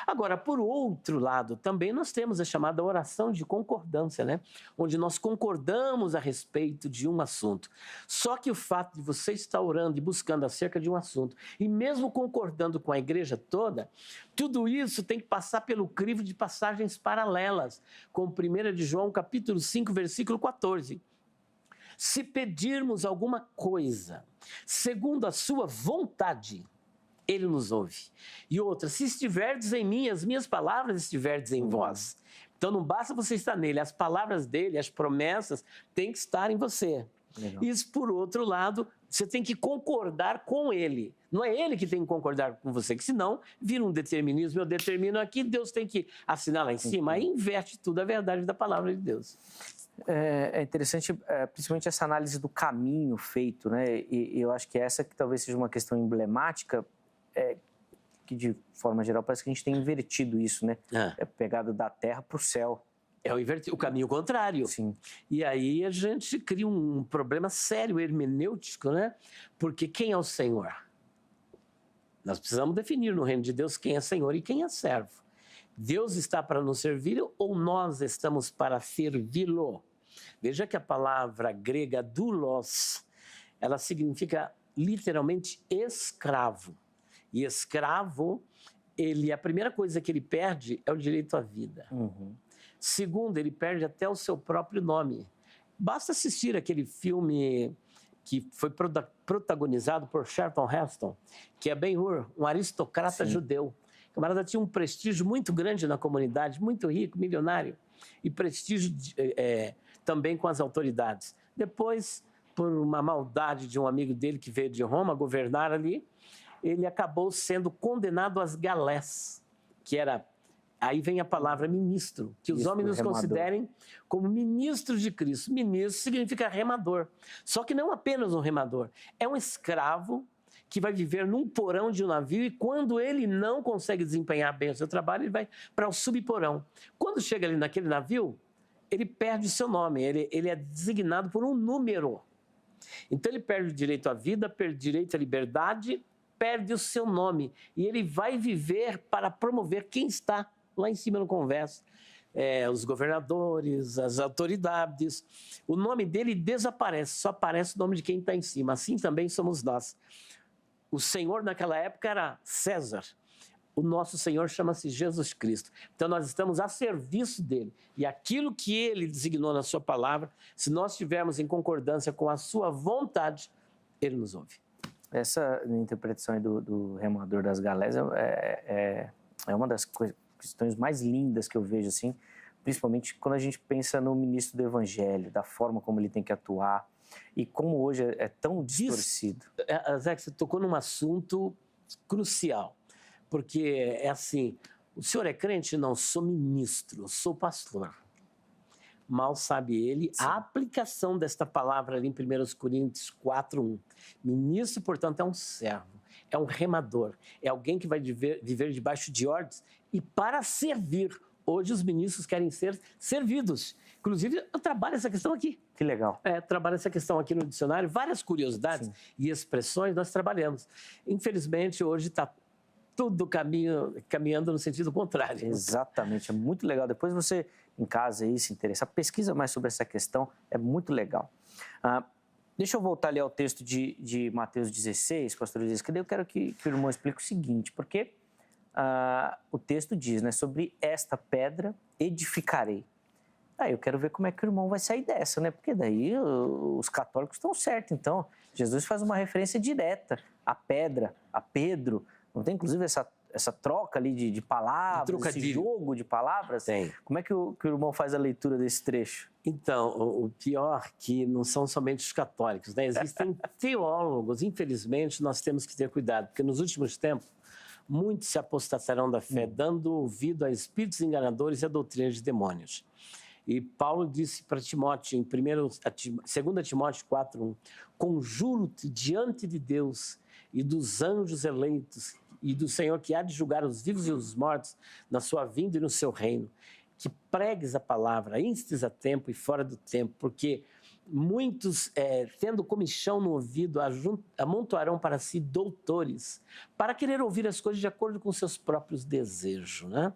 Agora, por outro lado, também nós temos a chamada oração de concordância, né? Onde nós concordamos a respeito de um assunto. Só que o fato de você estar orando e buscando acerca de um assunto, e mesmo concordando com a igreja toda, tudo isso tem que passar pelo crivo de passagens paralelas, como 1 de João, capítulo 5, versículo 14. Se pedirmos alguma coisa segundo a sua vontade, ele nos ouve. E outra, se estiverdes em mim, as minhas palavras estiverdes em vós. Então não basta você estar nele, as palavras dele, as promessas têm que estar em você. Legal. Isso, por outro lado, você tem que concordar com ele. Não é ele que tem que concordar com você, que senão vira um determinismo. Eu determino aqui, Deus tem que assinar lá em cima. Aí inverte tudo a verdade da palavra de Deus. É interessante, principalmente essa análise do caminho feito, né? E eu acho que essa que talvez seja uma questão emblemática, que de forma geral parece que a gente tem invertido isso, né? É pegado da terra para o céu. É o caminho contrário. Sim. E aí a gente cria um problema sério hermenêutico, né? Porque quem é o Senhor? Nós precisamos definir no reino de Deus quem é Senhor e quem é servo. Deus está para nos servir ou nós estamos para servi-lo? Veja que a palavra grega doulos, ela significa literalmente escravo. E escravo, a primeira coisa que ele perde é o direito à vida. Segundo, ele perde até o seu próprio nome. Basta assistir aquele filme que foi protagonizado por Charlton Heston, que é Ben-Hur, um aristocrata judeu. O camarada tinha um prestígio muito grande na comunidade, muito rico, milionário, e prestígio também com as autoridades. Depois, por uma maldade de um amigo dele que veio de Roma governar ali, ele acabou sendo condenado às galés, que era... Aí vem a palavra ministro, que os homens nos considerem como ministros de Cristo. Ministro significa remador. Só que não apenas um remador, é um escravo que vai viver num porão de um navio e quando ele não consegue desempenhar bem o seu trabalho, ele vai para o subporão. Quando chega ali naquele navio, ele perde o seu nome, ele é designado por um número. Então ele perde o direito à vida, perde o direito à liberdade, perde o seu nome. E ele vai viver para promover quem está lá em cima no converso. Os governadores, as autoridades. O nome dele desaparece, só aparece o nome de quem está em cima. Assim também somos nós. O Senhor naquela época era César. O nosso Senhor chama-se Jesus Cristo. Então nós estamos a serviço dele. E aquilo que ele designou na sua palavra, se nós estivermos em concordância com a sua vontade, ele nos ouve. Essa interpretação aí do remador das galés é uma das questões mais lindas que eu vejo, assim, principalmente quando a gente pensa no ministro do Evangelho, da forma como ele tem que atuar e como hoje é tão distorcido. Zé, você tocou num assunto crucial, porque é assim, o senhor é crente? Não, sou ministro, sou pastor. Mal sabe ele a aplicação desta palavra ali em 1 Coríntios 4:1. Ministro, portanto, é um servo, é um remador, é alguém que vai viver debaixo de ordens e para servir. Hoje os ministros querem ser servidos. Inclusive, eu trabalho essa questão aqui. Que legal. Trabalho essa questão aqui no dicionário, várias curiosidades e expressões nós trabalhamos. Infelizmente, hoje está tudo caminhando no sentido contrário. Exatamente, é muito legal. Depois você, em casa, aí, se interessar, pesquisa mais sobre essa questão, é muito legal. Deixa eu voltar ali ao texto de Mateus 16, pastor Elias, que daí eu quero que o irmão explique o seguinte, porque o texto diz, né, sobre esta pedra edificarei. eu quero ver como é que o irmão vai sair dessa, né? Porque daí os católicos estão certos. Então, Jesus faz uma referência direta à pedra, a Pedro. Não tem, inclusive, essa troca ali de palavras, esse jogo de palavras? Tem. Como é que o irmão faz a leitura desse trecho? Então, o pior que não são somente os católicos, né? Existem teólogos, infelizmente, nós temos que ter cuidado, porque nos últimos tempos, muitos se apostatarão da fé, dando ouvido a espíritos enganadores e a doutrina de demônios. E Paulo disse para Timóteo, em 2 Timóteo 4:1, conjuro-te diante de Deus e dos anjos eleitos e do Senhor que há de julgar os vivos e os mortos na sua vinda e no seu reino, que pregues a palavra, instes a tempo e fora do tempo, porque muitos, tendo comichão no ouvido, amontoarão para si doutores, para querer ouvir as coisas de acordo com seus próprios desejos, né?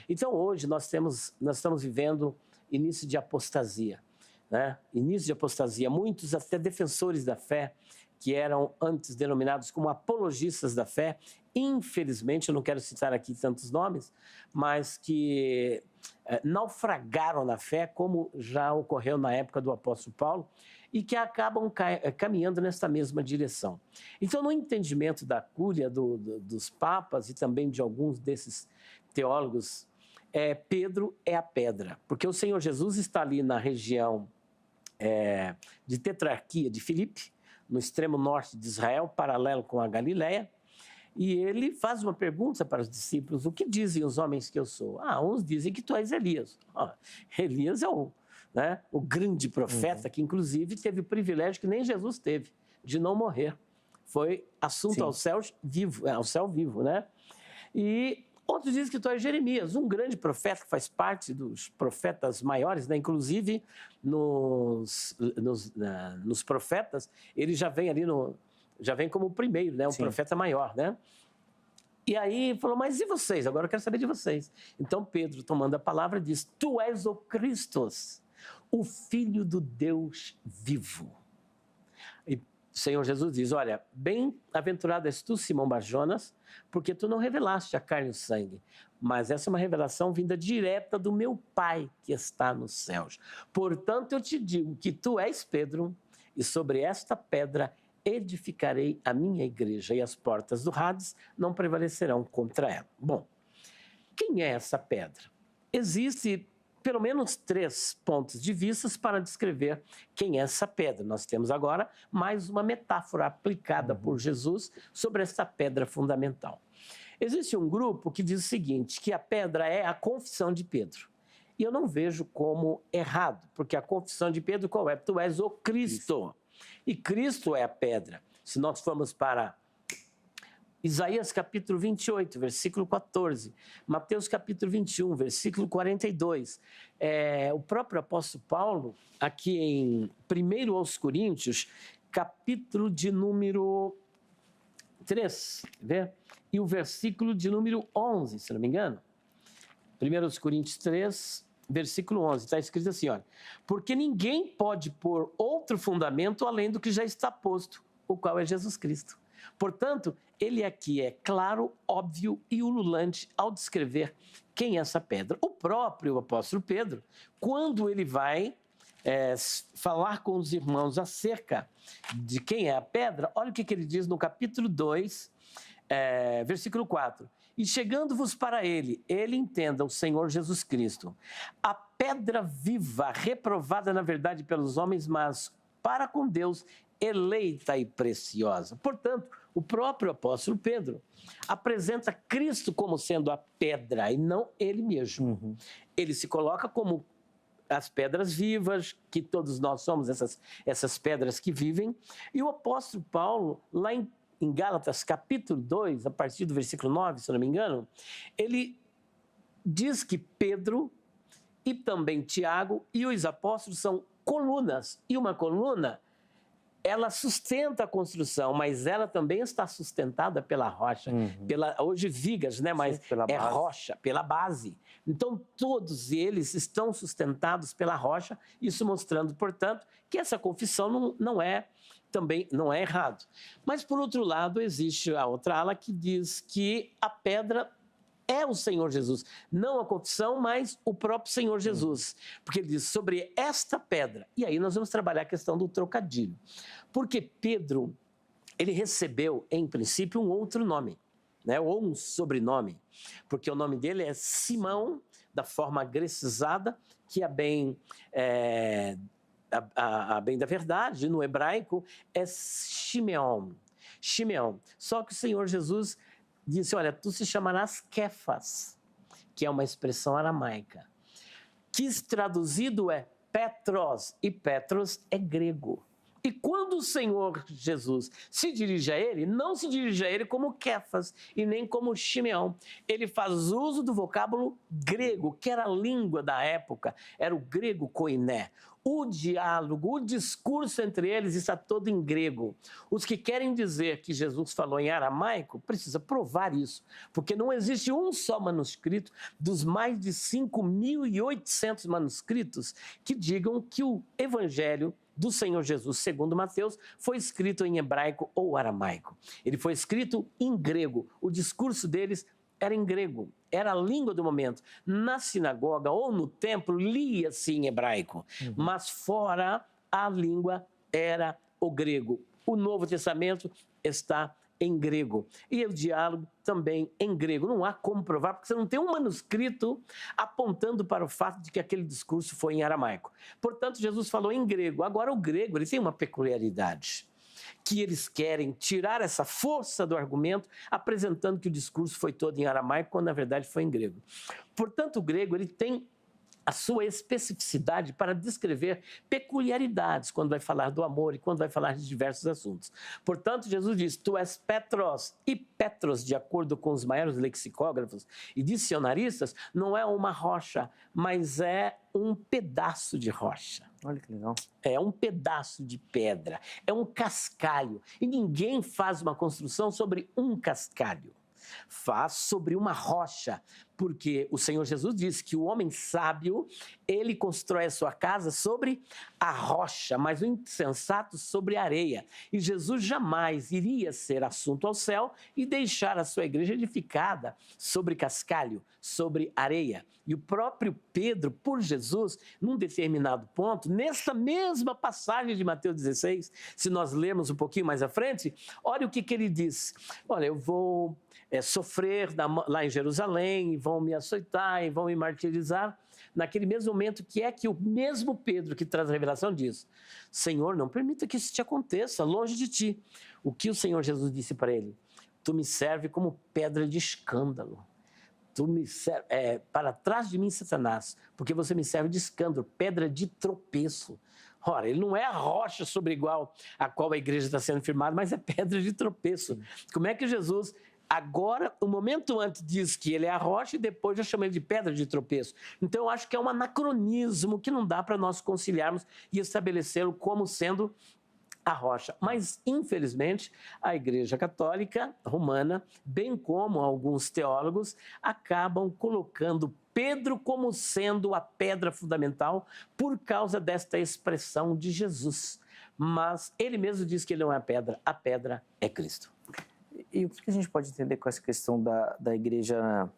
Então, hoje, nós estamos vivendo início de apostasia, né? Início de apostasia. Muitos, até defensores da fé, que eram antes denominados como apologistas da fé, infelizmente, eu não quero citar aqui tantos nomes, mas que naufragaram na fé, como já ocorreu na época do apóstolo Paulo, e que acabam caminhando nesta mesma direção. Então, no entendimento da cúria dos papas e também de alguns desses teólogos, Pedro é a pedra, porque o Senhor Jesus está ali na região de tetrarquia de Filipe, no extremo norte de Israel, paralelo com a Galileia, e ele faz uma pergunta para os discípulos: o que dizem os homens que eu sou? Uns dizem que tu és Elias. Elias é o grande profeta que, inclusive, teve o privilégio que nem Jesus teve, de não morrer. Foi assunto ao céu vivo, né? E outros dizem que tu és Jeremias, um grande profeta que faz parte dos profetas maiores, né? Inclusive nos profetas, ele já vem ali já vem como o primeiro, né? Um profeta maior, né? E aí falou: mas e vocês? Agora eu quero saber de vocês. Então Pedro, tomando a palavra, diz: tu és o Cristo, o Filho do Deus vivo. E o Senhor Jesus diz: olha, bem-aventurado és tu, Simão Barjonas, porque tu não revelaste a carne e o sangue, mas essa é uma revelação vinda direta do meu Pai que está nos céus. Portanto, eu te digo que tu és Pedro, e sobre esta pedra edificarei a minha igreja, e as portas do Hades não prevalecerão contra ela. Bom, quem é essa pedra? Existe pelo menos 3 pontos de vista para descrever quem é essa pedra. Nós temos agora mais uma metáfora aplicada por Jesus sobre essa pedra fundamental. Existe um grupo que diz o seguinte, que a pedra é a confissão de Pedro. E eu não vejo como errado, porque a confissão de Pedro qual é? Tu és o Cristo. E Cristo é a pedra. Se nós formos para Isaías capítulo 28, versículo 14, Mateus capítulo 21, versículo 42, o próprio apóstolo Paulo, aqui em 1 aos Coríntios, capítulo de número 3, vê? E o versículo de número 11, se não me engano. 1 aos Coríntios 3, versículo 11, está escrito assim, olha: porque ninguém pode pôr outro fundamento além do que já está posto, o qual é Jesus Cristo. Portanto, ele aqui é claro, óbvio e ululante ao descrever quem é essa pedra. O próprio apóstolo Pedro, quando ele vai falar com os irmãos acerca de quem é a pedra, olha o que ele diz no capítulo 2, versículo 4. E chegando-vos para ele entenda o Senhor Jesus Cristo, a pedra viva, reprovada na verdade pelos homens, mas para com Deus, eleita e preciosa. Portanto, o próprio apóstolo Pedro apresenta Cristo como sendo a pedra e não ele mesmo. Ele se coloca como as pedras vivas, que todos nós somos essas pedras que vivem. E o apóstolo Paulo, lá em Gálatas capítulo 2, a partir do versículo 9, se eu não me engano, ele diz que Pedro e também Tiago e os apóstolos são colunas. E uma coluna, ela sustenta a construção, mas ela também está sustentada pela rocha, hoje vigas, né? Mas rocha, pela base. Então, todos eles estão sustentados pela rocha, isso mostrando, portanto, que essa confissão também não é errado. Mas, por outro lado, existe a outra ala que diz que a pedra é o Senhor Jesus. Não a confissão, mas o próprio Senhor Jesus. Porque ele diz, sobre esta pedra. E aí nós vamos trabalhar a questão do trocadilho. Porque Pedro, ele recebeu, em princípio, um outro nome, né? Ou um sobrenome. Porque o nome dele é Simão, da forma grecizada, que é bem... A bem da verdade, no hebraico, é Shimeon. Shimeon. Só que o Senhor Jesus disse, olha, tu se chamarás Kefas, que é uma expressão aramaica, que traduzido é Petros, e Petros é grego. E quando o Senhor Jesus se dirige a ele, não se dirige a ele como Kefas e nem como Shimeão. Ele faz uso do vocábulo grego, que era a língua da época, era o grego koiné. O diálogo, o discurso entre eles está todo em grego. Os que querem dizer que Jesus falou em aramaico, precisa provar isso, porque não existe um só manuscrito dos mais de 5.800 manuscritos que digam que o evangelho do Senhor Jesus, segundo Mateus, foi escrito em hebraico ou aramaico. Ele foi escrito em grego. O discurso deles era em grego, era a língua do momento. Na sinagoga ou no templo, lia-se em hebraico, mas fora a língua era o grego. O Novo Testamento está em grego. E o diálogo também em grego. Não há como provar, porque você não tem um manuscrito apontando para o fato de que aquele discurso foi em aramaico. Portanto, Jesus falou em grego. Agora, o grego ele tem uma peculiaridade, que eles querem tirar essa força do argumento, apresentando que o discurso foi todo em aramaico, quando na verdade foi em grego. Portanto, o grego ele tem a sua especificidade para descrever peculiaridades quando vai falar do amor e quando vai falar de diversos assuntos. Portanto, Jesus diz, tu és Petros, e Petros, de acordo com os maiores lexicógrafos e dicionaristas, não é uma rocha, mas é um pedaço de rocha. Olha que legal. É um pedaço de pedra, é um cascalho. E ninguém faz uma construção sobre um cascalho. Faz sobre uma rocha, porque o Senhor Jesus disse que o homem sábio, ele constrói a sua casa sobre a rocha, mas o insensato sobre a areia. E Jesus jamais iria ser assunto ao céu e deixar a sua igreja edificada sobre cascalho, sobre areia. E o próprio Pedro, por Jesus, num determinado ponto, nessa mesma passagem de Mateus 16, se nós lermos um pouquinho mais à frente, olha o que ele diz. Olha, eu vou sofrer lá em Jerusalém, e vão me açoitar, e vão me martirizar. Naquele mesmo momento que o mesmo Pedro que traz a revelação diz, Senhor, não permita que isso te aconteça, longe de ti. O que o Senhor Jesus disse para ele? Tu me serve como pedra de escândalo. Tu me serve, para trás de mim, Satanás, porque você me serve de escândalo, pedra de tropeço. Ora, ele não é a rocha sobre igual a qual a igreja está sendo firmada, mas é pedra de tropeço. Sim. Como é que Jesus... Agora, o momento antes diz que ele é a rocha e depois já chama ele de pedra de tropeço. Então, eu acho que é um anacronismo que não dá para nós conciliarmos e estabelecê-lo como sendo a rocha. Mas, infelizmente, a Igreja Católica Romana, bem como alguns teólogos, acabam colocando Pedro como sendo a pedra fundamental por causa desta expressão de Jesus. Mas ele mesmo diz que ele não é a pedra é Cristo. E o que a gente pode entender com essa questão da igreja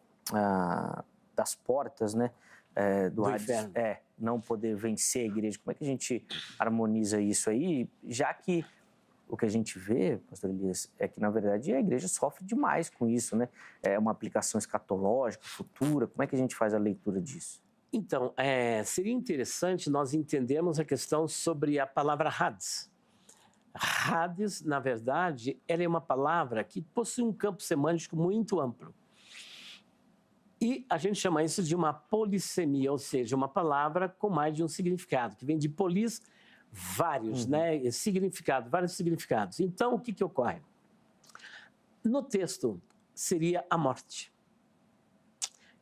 das portas, né? Do inferno. Não poder vencer a igreja. Como é que a gente harmoniza isso aí? Já que o que a gente vê, pastor Elias, é que, na verdade, a igreja sofre demais com isso, né? É uma aplicação escatológica, futura. Como é que a gente faz a leitura disso? Então, seria interessante nós entendermos a questão sobre a palavra Hades. Hades, na verdade, ela é uma palavra que possui um campo semântico muito amplo. E a gente chama isso de uma polissemia, ou seja, uma palavra com mais de um significado, que vem de polis, vários, né? Significado, vários significados. Então, o que ocorre? No texto, seria a morte.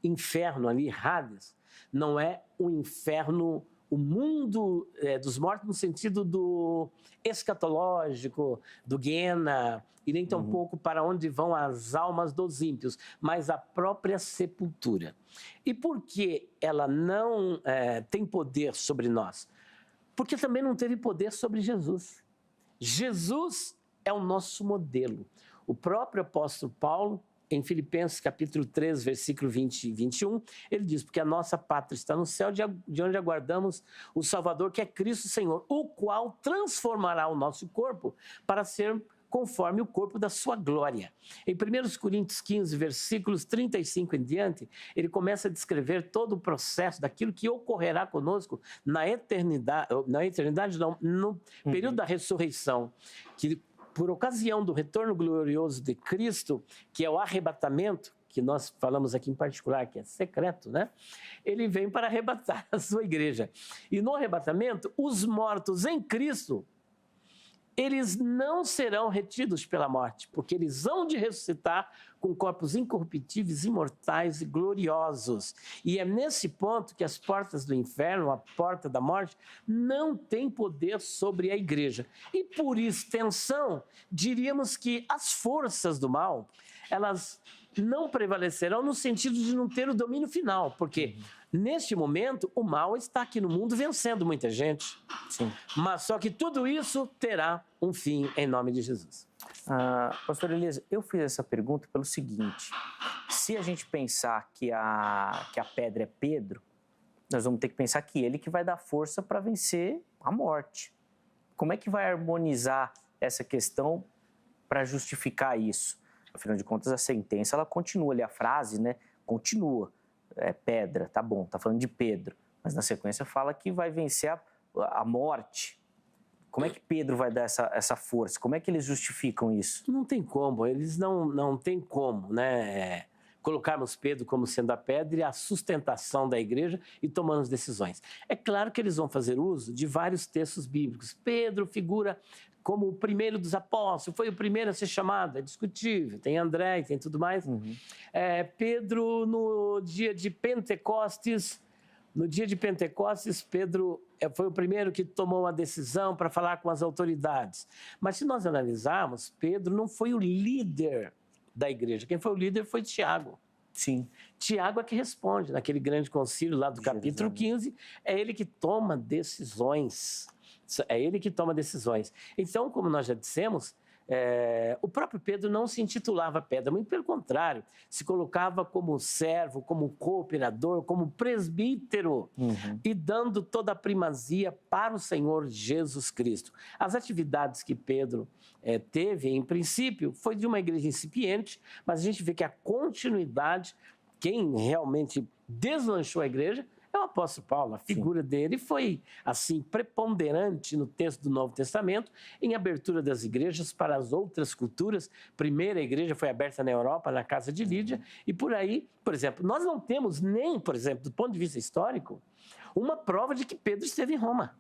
Inferno ali, Hades, não é o inferno, o mundo dos mortos no sentido do escatológico, do Guiena, e nem tampouco para onde vão as almas dos ímpios, mas a própria sepultura. E por que ela não tem poder sobre nós? Porque também não teve poder sobre Jesus. Jesus é o nosso modelo. O próprio apóstolo Paulo, em Filipenses capítulo 3, versículo 20 e 21, ele diz, porque a nossa pátria está no céu, de onde aguardamos o Salvador, que é Cristo Senhor, o qual transformará o nosso corpo para ser conforme o corpo da sua glória. Em 1 Coríntios 15, versículos 35 em diante, ele começa a descrever todo o processo daquilo que ocorrerá conosco na eternidade não, no período da ressurreição, que por ocasião do retorno glorioso de Cristo, que é o arrebatamento, que nós falamos aqui em particular, que é secreto, né? Ele vem para arrebatar a sua igreja. E no arrebatamento, os mortos em Cristo, eles não serão retidos pela morte, porque eles hão de ressuscitar com corpos incorruptíveis, imortais e gloriosos. E é nesse ponto que as portas do inferno, a porta da morte, não têm poder sobre a igreja. E por extensão, diríamos que as forças do mal, elas não prevalecerão no sentido de não ter o domínio final, porque neste momento o mal está aqui no mundo vencendo muita gente. Sim. Mas só que tudo isso terá um fim em nome de Jesus. Pastor Elias, eu fiz essa pergunta pelo seguinte: se a gente pensar que a pedra é Pedro, nós vamos ter que pensar que ele que vai dar força para vencer a morte. Como é que vai harmonizar essa questão para justificar isso? Afinal de contas, a sentença ela continua ali, a frase, né? Continua. É pedra, tá bom, tá falando de Pedro. Mas na sequência fala que vai vencer a morte. Como é que Pedro vai dar essa força? Como é que eles justificam isso? Não tem como, eles não têm como, né? Colocarmos Pedro como sendo a pedra e a sustentação da igreja e tomando as decisões. É claro que eles vão fazer uso de vários textos bíblicos. Pedro figura como o primeiro dos apóstolos, foi o primeiro a ser chamado, é discutível, tem André, tem tudo mais. Pedro, no dia de Pentecostes, Pedro foi o primeiro que tomou uma decisão para falar com as autoridades. Mas se nós analisarmos, Pedro não foi o líder da igreja. Quem foi o líder foi Tiago. Sim. Tiago é que responde, naquele grande concílio lá do capítulo 15, é ele que toma decisões. É ele que toma decisões. Então, como nós já dissemos, o próprio Pedro não se intitulava pedra, muito pelo contrário, se colocava como servo, como cooperador, como presbítero, e dando toda a primazia para o Senhor Jesus Cristo. As atividades que Pedro teve, em princípio, foi de uma igreja incipiente, mas a gente vê que a continuidade, quem realmente deslanchou a igreja, é o apóstolo Paulo. A figura dele foi, assim, preponderante no texto do Novo Testamento, em abertura das igrejas para as outras culturas. Primeira igreja foi aberta na Europa, na casa de Lídia, e por aí, por exemplo, nós não temos nem, por exemplo, do ponto de vista histórico, uma prova de que Pedro esteve em Roma.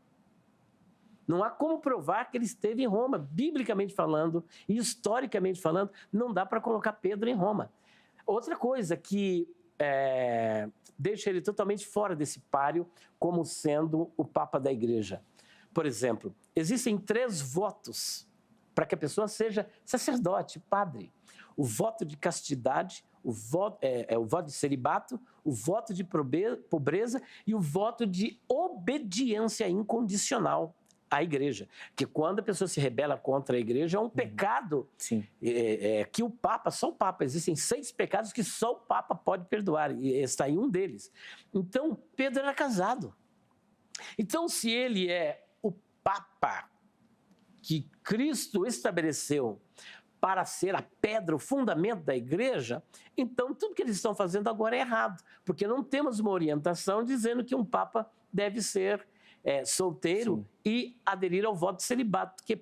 Não há como provar que ele esteve em Roma, biblicamente falando e historicamente falando, não dá para colocar Pedro em Roma. Outra coisa que deixa ele totalmente fora desse páreo como sendo o Papa da Igreja. Por exemplo, existem 3 votos para que a pessoa seja sacerdote, padre. O voto de castidade, o voto de celibato, o voto de pobreza e o voto de obediência incondicional à igreja. Que quando a pessoa se rebela contra a igreja é um pecado. Sim. Que o Papa, só o Papa, existem 6 pecados que só o Papa pode perdoar, e está aí um deles. Então, Pedro era casado. Então, se ele é o Papa que Cristo estabeleceu para ser a pedra, o fundamento da igreja, então tudo que eles estão fazendo agora é errado, porque não temos uma orientação dizendo que um Papa deve ser solteiro e aderir ao voto de celibato, porque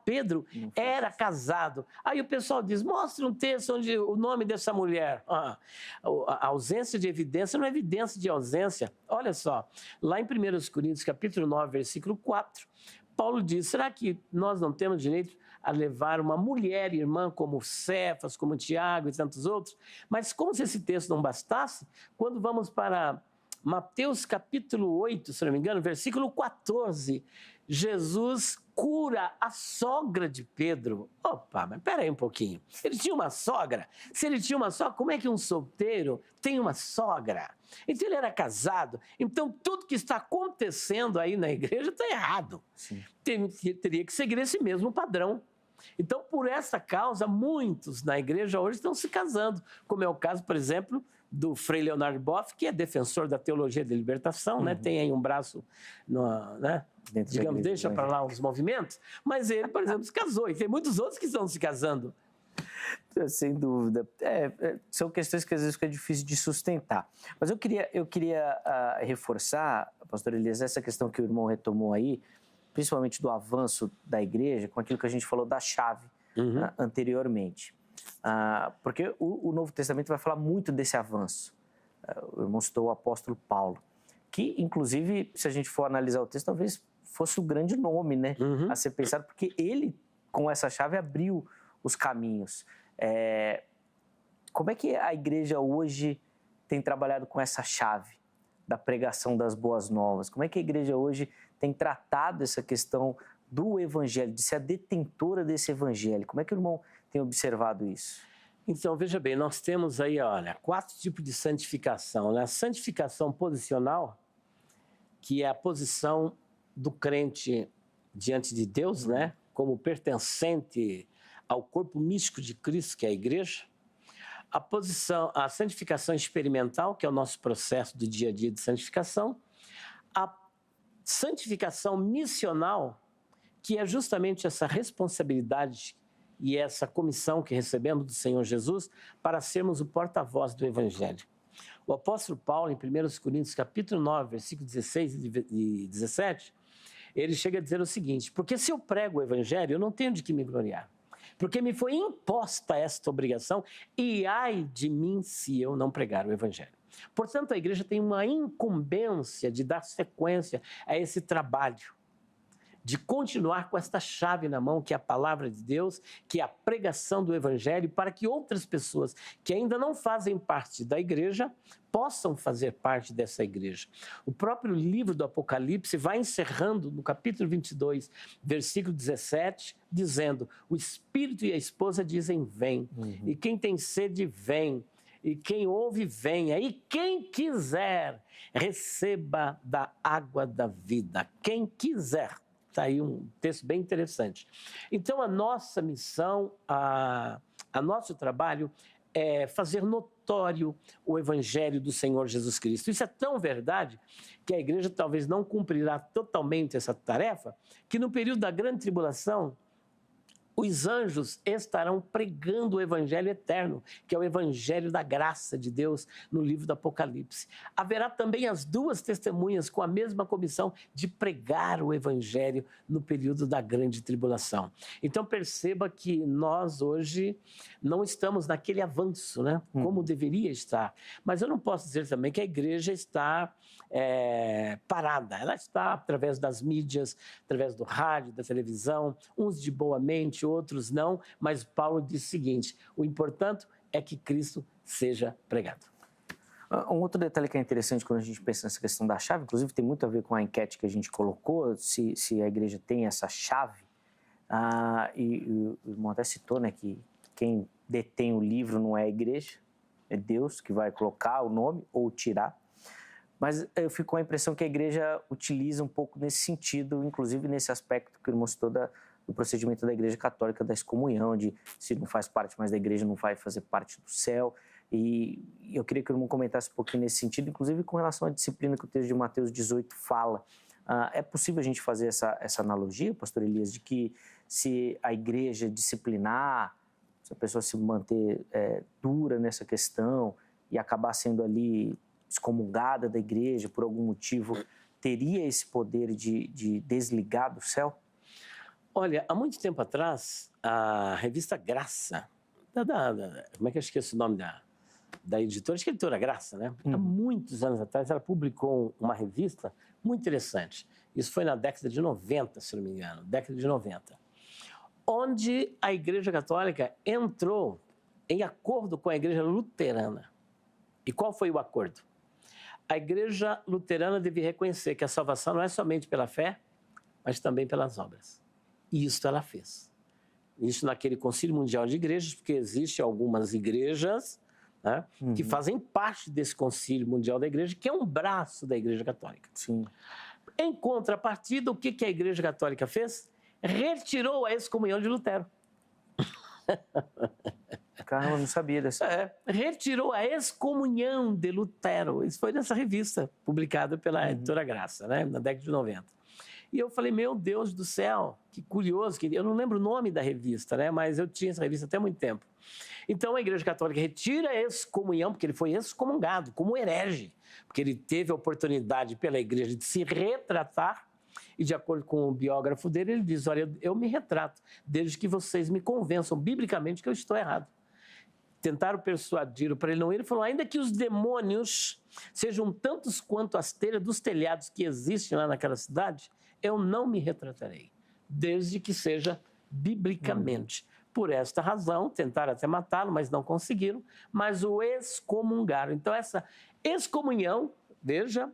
Pedro era casado. Aí o pessoal diz, mostre um texto onde o nome dessa mulher. A ausência de evidência não é evidência de ausência. Olha só, lá em 1 Coríntios, capítulo 9, versículo 4, Paulo diz, será que nós não temos direito a levar uma mulher irmã como Cefas, como Tiago e tantos outros? Mas como se esse texto não bastasse, quando vamos para Mateus capítulo 8, se não me engano, versículo 14, Jesus cura a sogra de Pedro. Opa, mas peraí um pouquinho. Ele tinha uma sogra? Se ele tinha uma sogra, como é que um solteiro tem uma sogra? Então ele era casado. Então tudo que está acontecendo aí na igreja está errado. Teria que seguir esse mesmo padrão. Então, por essa causa, muitos na igreja hoje estão se casando, como é o caso, por exemplo, do Frei Leonardo Boff, que é defensor da teologia da libertação, né? Tem aí um braço, né? Digamos, deixa para lá os movimentos, mas ele, por exemplo, se casou, e tem muitos outros que estão se casando. Sem dúvida. São questões que às vezes fica difícil de sustentar. Mas eu queria reforçar, pastor Elias, essa questão que o irmão retomou aí, principalmente do avanço da igreja, com aquilo que a gente falou da chave anteriormente. Porque o Novo Testamento vai falar muito desse avanço. O irmão citou o apóstolo Paulo, que, inclusive, se a gente for analisar o texto, talvez fosse o grande nome, né, a ser pensado, porque ele, com essa chave, abriu os caminhos. Como é que a igreja hoje tem trabalhado com essa chave da pregação das boas novas? Como é que a igreja hoje tem tratado essa questão do evangelho, de ser a detentora desse evangelho? Como é que o irmão tem observado isso? Então, veja bem, nós temos aí, olha, 4 tipos de santificação, né? A santificação posicional, que é a posição do crente diante de Deus, né? Como pertencente ao corpo místico de Cristo, que é a igreja. A santificação experimental, que é o nosso processo do dia a dia de santificação. A santificação missional, que é justamente essa responsabilidade e essa comissão que recebemos do Senhor Jesus para sermos o porta-voz do Evangelho. O apóstolo Paulo, em 1 Coríntios, capítulo 9, versículos 16 e 17, ele chega a dizer o seguinte: porque se eu prego o Evangelho, eu não tenho de que me gloriar, porque me foi imposta esta obrigação, e ai de mim se eu não pregar o Evangelho. Portanto, a igreja tem uma incumbência de dar sequência a esse trabalho, de continuar com esta chave na mão, que é a palavra de Deus, que é a pregação do Evangelho, para que outras pessoas que ainda não fazem parte da igreja possam fazer parte dessa igreja. O próprio livro do Apocalipse vai encerrando no capítulo 22, versículo 17, dizendo: o Espírito e a esposa dizem vem, e quem tem sede vem, e quem ouve venha, e quem quiser receba da água da vida. Quem quiser. Está aí um texto bem interessante. Então, a nossa missão, a nosso trabalho é fazer notório o Evangelho do Senhor Jesus Cristo. Isso é tão verdade que a igreja talvez não cumprirá totalmente essa tarefa, que no período da grande tribulação, os anjos estarão pregando o Evangelho eterno, que é o Evangelho da graça de Deus, no livro do Apocalipse. Haverá também as 2 testemunhas com a mesma comissão de pregar o Evangelho no período da grande tribulação. Então perceba que nós hoje não estamos naquele avanço, né? Como deveria estar. Mas eu não posso dizer também que a igreja está parada. Ela está através das mídias, através do rádio, da televisão, uns de boa mente, outros não, mas Paulo diz o seguinte: o importante é que Cristo seja pregado. Um outro detalhe que é interessante quando a gente pensa nessa questão da chave, inclusive tem muito a ver com a enquete que a gente colocou, se a igreja tem essa chave, e o irmão até citou, né, que quem detém o livro não é a igreja, é Deus que vai colocar o nome ou tirar. Mas eu fico com a impressão que a igreja utiliza um pouco nesse sentido, inclusive nesse aspecto que o irmão citou do procedimento da igreja católica, da excomunhão, de se não faz parte mais da igreja, não vai fazer parte do céu. E eu queria que o irmão comentasse um pouquinho nesse sentido, inclusive com relação à disciplina que o texto de Mateus 18 fala. É possível a gente fazer essa analogia, pastor Elias, de que se a igreja disciplinar, se a pessoa se manter dura nessa questão e acabar sendo ali excomungada da igreja por algum motivo, teria esse poder de desligar do céu? Olha, há muito tempo atrás, a revista Graça, como é que eu esqueço o nome da editora? Acho que é a editora Graça, né? Há muitos anos atrás, ela publicou uma revista muito interessante. Isso foi na década de 90, se não me engano, década de 90. Onde a Igreja Católica entrou em acordo com a Igreja Luterana. E qual foi o acordo? A Igreja Luterana deve reconhecer que a salvação não é somente pela fé, mas também pelas obras. E isso ela fez. Isso naquele Concílio Mundial de Igrejas, porque existem algumas igrejas, né, que fazem parte desse Concílio Mundial da Igreja, que é um braço da Igreja Católica. Sim. Em contrapartida, o que a Igreja Católica fez? Retirou a excomunhão de Lutero. Caramba, eu não sabia dessa. Retirou a excomunhão de Lutero. Isso foi nessa revista, publicada pela editora Graça, né, na década de 90. E eu falei, meu Deus do céu, que curioso. Eu não lembro o nome da revista, né, mas eu tinha essa revista até há muito tempo. Então, a Igreja Católica retira a excomunhão, porque ele foi excomungado como herege, porque ele teve a oportunidade pela Igreja de se retratar, e de acordo com o biógrafo dele, ele diz, olha, eu me retrato, desde que vocês me convençam biblicamente que eu estou errado. Tentaram persuadi-lo para ele não ir, ele falou, ainda que os demônios sejam tantos quanto as telhas dos telhados que existem lá naquela cidade, eu não me retratarei, desde que seja biblicamente. Por esta razão, tentaram até matá-lo, mas não conseguiram, mas o excomungaram. Então, essa excomunhão, veja,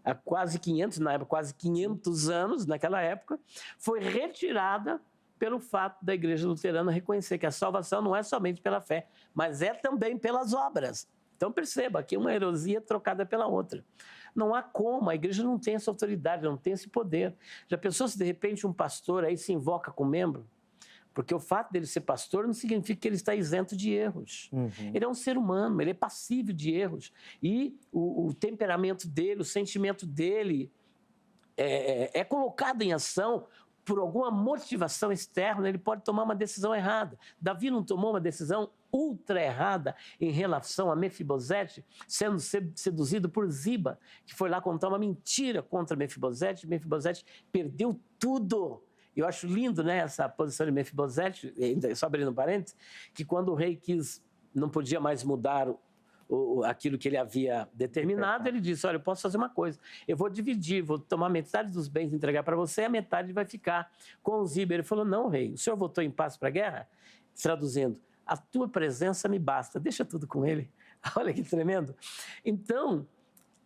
há quase 500, na época, quase 500 anos, naquela época, foi retirada pelo fato da Igreja Luterana reconhecer que a salvação não é somente pela fé, mas é também pelas obras. Então, perceba, aqui uma heresia trocada pela outra. Não há como, a Igreja não tem essa autoridade, não tem esse poder. Já pensou se, de repente, um pastor aí se invoca com membro? Porque o fato dele ser pastor não significa que ele está isento de erros. Ele é um ser humano, ele é passível de erros. E o temperamento dele, o sentimento dele é colocado em ação por alguma motivação externa, ele pode tomar uma decisão errada. Davi não tomou uma decisão ultra errada em relação a Mefibosete, sendo seduzido por Ziba, que foi lá contar uma mentira contra Mefibosete. Mefibosete perdeu tudo. Eu acho lindo, né, essa posição de Mefibosete, só abrindo parênteses, que quando o rei não podia mais mudar aquilo que ele havia determinado, ele disse, olha, eu posso fazer uma coisa, eu vou dividir, vou tomar metade dos bens e entregar para você, a metade vai ficar com o Ziba. Ele falou, não, rei, o senhor votou em paz para a guerra? Traduzindo, a tua presença me basta, deixa tudo com ele. Olha que tremendo. Então,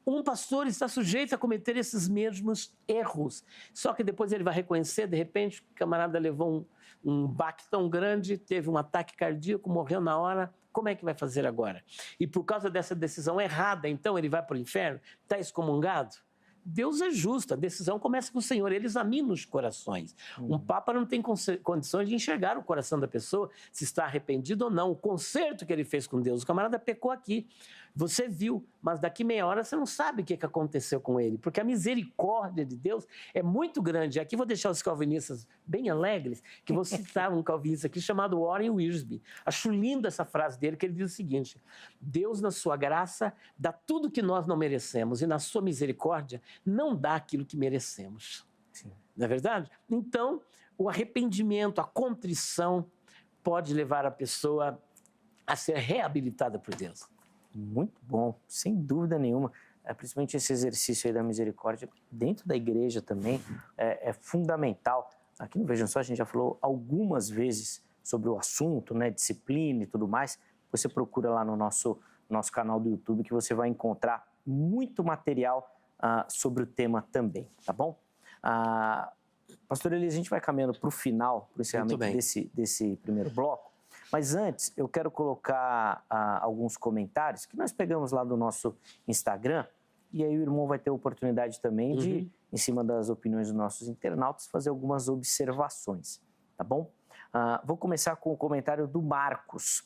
um pastor está sujeito a cometer esses mesmos erros. Só que depois ele vai reconhecer, de repente, o camarada levou um baque tão grande, teve um ataque cardíaco, morreu na hora. Como é que vai fazer agora? E por causa dessa decisão errada, então ele vai para o inferno? Está excomungado? Deus é justo, a decisão começa com o Senhor, ele examina os corações. Um papa não tem condições de enxergar o coração da pessoa, se está arrependido ou não. O concerto que ele fez com Deus, o camarada pecou aqui, você viu, mas daqui meia hora você não sabe o que aconteceu com ele, porque a misericórdia de Deus é muito grande. Aqui vou deixar os calvinistas bem alegres, que vou citar um calvinista aqui chamado Warren Wiersbe. Acho linda essa frase dele, que ele diz o seguinte, Deus na sua graça dá tudo que nós não merecemos e na sua misericórdia não dá aquilo que merecemos. Sim. Não é verdade? Então, o arrependimento, a contrição pode levar a pessoa a ser reabilitada por Deus. Muito bom, sem dúvida nenhuma. Principalmente esse exercício aí da misericórdia dentro da igreja também é fundamental. Aqui no Vejam Só a gente já falou algumas vezes sobre o assunto, né, disciplina e tudo mais. Você procura lá no nosso canal do YouTube que você vai encontrar muito material sobre o tema também, tá bom? Pastor Elias, a gente vai caminhando para o final, para o encerramento desse primeiro bloco. Mas antes, eu quero colocar alguns comentários que nós pegamos lá do nosso Instagram, e aí o irmão vai ter a oportunidade também de, em cima das opiniões dos nossos internautas, fazer algumas observações, tá bom? Vou começar com o comentário do Marcos,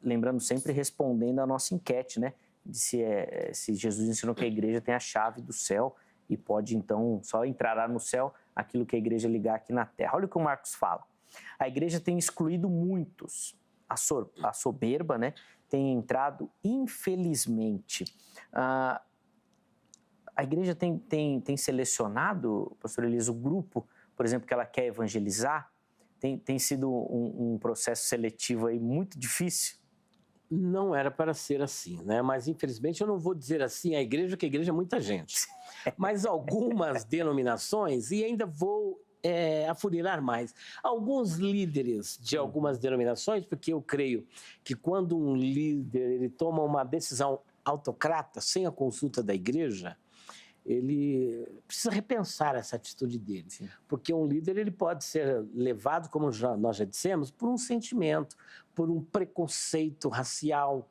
lembrando sempre, respondendo a nossa enquete, né? De se Jesus ensinou que a igreja tem a chave do céu e pode, então, só entrará no céu aquilo que a igreja ligar aqui na terra. Olha o que o Marcos fala. A igreja tem excluído muitos. A soberba, né, tem entrado, infelizmente. A igreja tem selecionado, pastor Elias, o grupo, por exemplo, que ela quer evangelizar? Tem sido um processo seletivo aí muito difícil? Não era para ser assim, né? Mas, infelizmente, eu não vou dizer assim a igreja, porque a igreja é muita gente. Mas algumas denominações, e ainda vou afunilar mais, alguns líderes de algumas denominações, porque eu creio que quando um líder ele toma uma decisão autocrata, sem a consulta da igreja, ele precisa repensar essa atitude dele. Sim. Porque um líder ele pode ser levado, como nós já dissemos, por um sentimento, por um preconceito racial,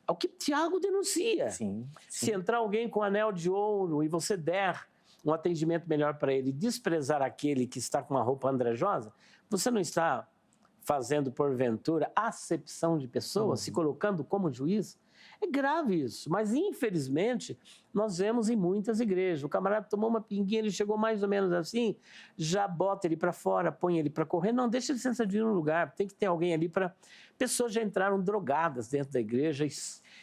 ao que Tiago denuncia. Sim. Se entrar alguém com anel de ouro e você der um atendimento melhor para ele, desprezar aquele que está com uma roupa andrajosa, você não está fazendo, porventura, acepção de pessoas, se colocando como juiz. É grave isso, mas infelizmente nós vemos em muitas igrejas. O camarada tomou uma pinguinha, ele chegou mais ou menos assim, já bota ele para fora, põe ele para correr. Não, deixa ele sentadinho no lugar. Tem que ter alguém ali para... Pessoas já entraram drogadas dentro da igreja e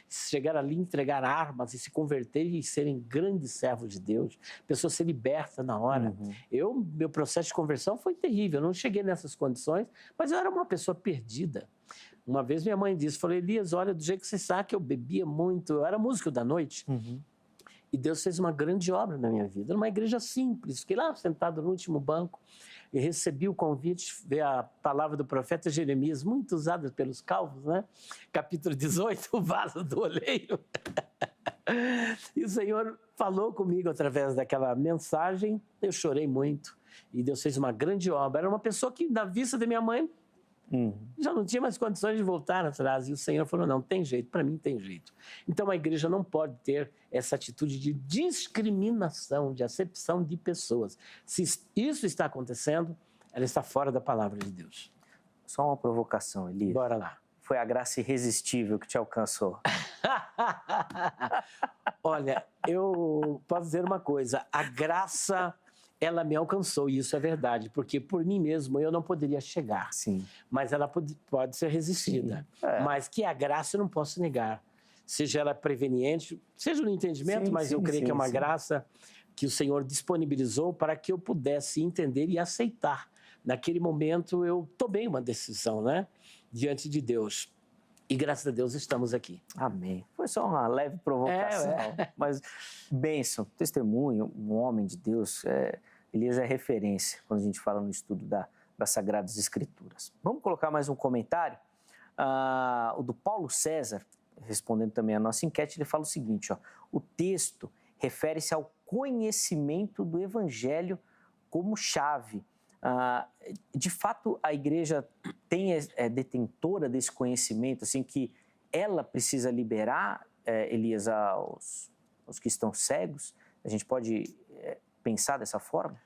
chegaram ali, entregar armas e se converterem e serem grandes servos de Deus. Pessoas se libertam na hora. Meu processo de conversão foi terrível. Eu não cheguei nessas condições, mas eu era uma pessoa perdida. Uma vez minha mãe disse, falei, Elias, olha, do jeito que você sabe que eu bebia muito, eu era músico da noite. E Deus fez uma grande obra na minha vida. Numa igreja simples, fiquei lá sentado no último banco e recebi o convite, ver a palavra do profeta Jeremias, muito usada pelos calvos, né? Capítulo 18, o vaso do oleiro. E o Senhor falou comigo através daquela mensagem, eu chorei muito. E Deus fez uma grande obra. Era uma pessoa que, na vista da minha mãe, já não tinha mais condições de voltar atrás. E o Senhor falou, não, tem jeito, para mim tem jeito. Então a igreja não pode ter essa atitude de discriminação, de acepção de pessoas. Se isso está acontecendo, ela está fora da palavra de Deus. Só uma provocação, Elias. Bora lá. Foi a graça irresistível que te alcançou. Olha, eu posso dizer uma coisa, a graça... ela me alcançou, e isso é verdade, porque por mim mesmo eu não poderia chegar. Sim. Mas ela pode ser resistida. Mas que a graça eu não posso negar. Seja ela preveniente, seja no entendimento, mas eu creio que é uma graça que o Senhor disponibilizou para que eu pudesse entender e aceitar. Naquele momento eu tomei uma decisão, né? Diante de Deus. E graças a Deus estamos aqui. Amém. Foi só uma leve provocação, mas bênção, testemunho, um homem de Deus. Elias é referência quando a gente fala no estudo das Sagradas Escrituras. Vamos colocar mais um comentário? O do Paulo César, respondendo também a nossa enquete, ele fala o seguinte, ó, o texto refere-se ao conhecimento do Evangelho como chave. De fato, a igreja é detentora desse conhecimento, assim, que ela precisa liberar, Elias, aos que estão cegos? A gente pode pensar dessa forma?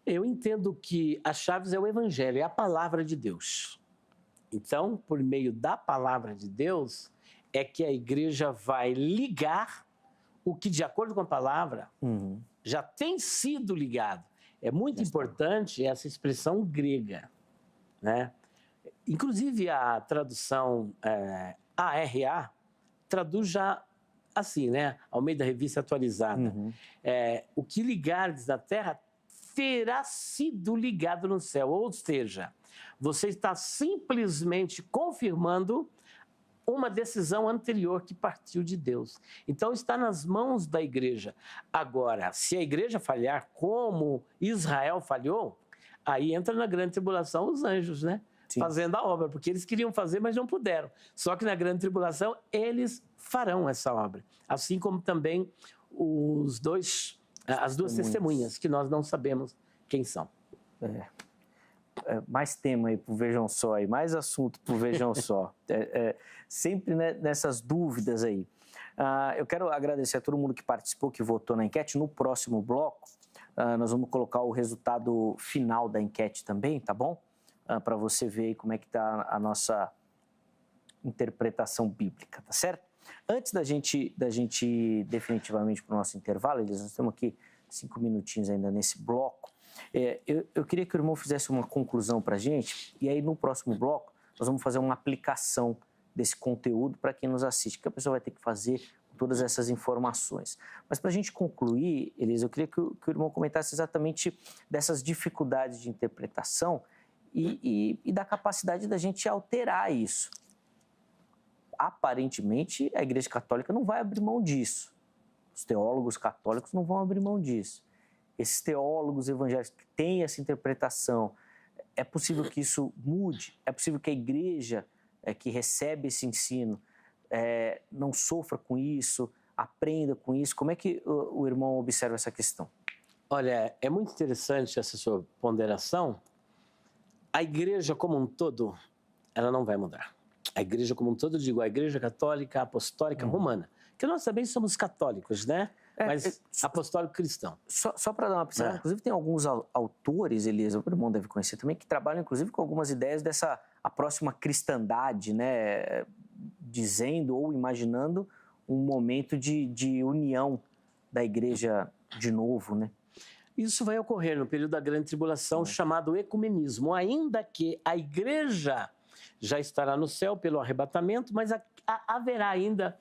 Eu entendo que as chaves é o Evangelho, é a palavra de Deus. Então, por meio da palavra de Deus, é que a igreja vai ligar o que, de acordo com a palavra, já tem sido ligado. É muito importante essa expressão grega, né? Inclusive, a tradução ARA traduz já assim, né? Almeida Revista Atualizada. O que ligardes na terra terá sido ligado no céu. Ou seja, você está simplesmente confirmando uma decisão anterior que partiu de Deus. Então, está nas mãos da igreja. Agora, se a igreja falhar como Israel falhou, aí entra na grande tribulação os anjos, né? Sim. Fazendo a obra, porque eles queriam fazer, mas não puderam. Só que na grande tribulação, eles farão essa obra. Assim como também as duas testemunhas, que nós não sabemos quem são. Mais tema aí pro Vejam Só, aí, mais assunto pro Vejam Só. Sempre nessas dúvidas aí. Eu quero agradecer a todo mundo que participou, que votou na enquete. No próximo bloco, nós vamos colocar o resultado final da enquete também, tá bom? Para você ver aí como é que está a nossa interpretação bíblica, tá certo? Antes da gente ir definitivamente para o nosso intervalo, nós estamos aqui 5 minutinhos ainda nesse bloco. Eu queria que o irmão fizesse uma conclusão para a gente, e aí no próximo bloco nós vamos fazer uma aplicação desse conteúdo para quem nos assiste, que a pessoa vai ter que fazer com todas essas informações. Mas para a gente concluir, Elisa, eu queria que o irmão comentasse exatamente dessas dificuldades de interpretação e da capacidade da gente alterar isso. Aparentemente, a Igreja Católica não vai abrir mão disso. Os teólogos católicos não vão abrir mão disso. Esses teólogos evangélicos que têm essa interpretação, é possível que isso mude? É possível que a igreja que recebe esse ensino não sofra com isso, aprenda com isso? Como é que o irmão observa essa questão? Olha, é muito interessante essa sua ponderação. A igreja como um todo, ela não vai mudar. A igreja como um todo, digo, a Igreja Católica Apostólica Romana, que nós também somos católicos, né? mas apostólico cristão. Só para dar uma pincelada, inclusive tem alguns autores, Elias, o irmão deve conhecer também, que trabalham inclusive com algumas ideias dessa a próxima cristandade, né? Dizendo ou imaginando um momento de união da igreja de novo, né? Isso vai ocorrer no período da grande tribulação, chamado ecumenismo, ainda que a igreja já estará no céu pelo arrebatamento, mas haverá ainda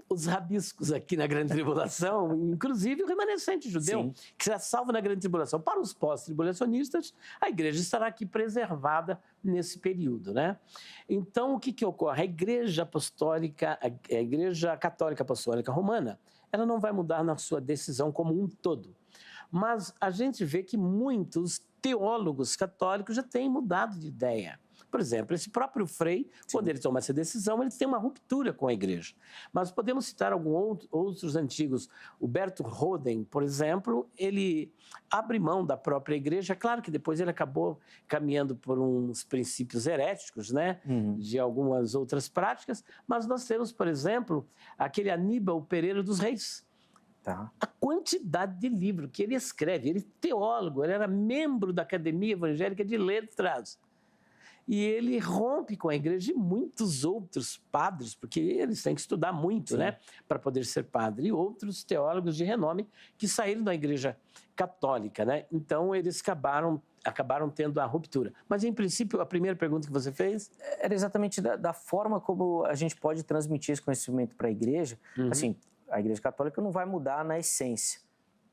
os rabiscos aqui na grande tribulação, inclusive o remanescente judeu, sim, que será salvo na grande tribulação. Para os pós-tribulacionistas, a igreja estará aqui preservada nesse período, né? Então, o que ocorre? A igreja apostólica, a igreja católica apostólica romana, ela não vai mudar na sua decisão como um todo. Mas a gente vê que muitos teólogos católicos já têm mudado de ideia. Por exemplo, esse próprio Frei, quando ele toma essa decisão, ele tem uma ruptura com a igreja. Mas podemos citar alguns outros antigos. O Berto Roden, por exemplo, ele abre mão da própria igreja. Claro que depois ele acabou caminhando por uns princípios heréticos, né? De algumas outras práticas. Mas nós temos, por exemplo, aquele Aníbal Pereira dos Reis. Tá. A quantidade de livro que ele escreve. Ele é teólogo, ele era membro da Academia Evangélica de Letras. E ele rompe com a igreja e muitos outros padres, porque eles têm que estudar muito, né, para poder ser padre, e outros teólogos de renome que saíram da igreja católica, né? Então eles acabaram tendo a ruptura. Mas, em princípio, a primeira pergunta que você fez era exatamente da forma como a gente pode transmitir esse conhecimento para a igreja. Assim, a igreja católica não vai mudar na essência,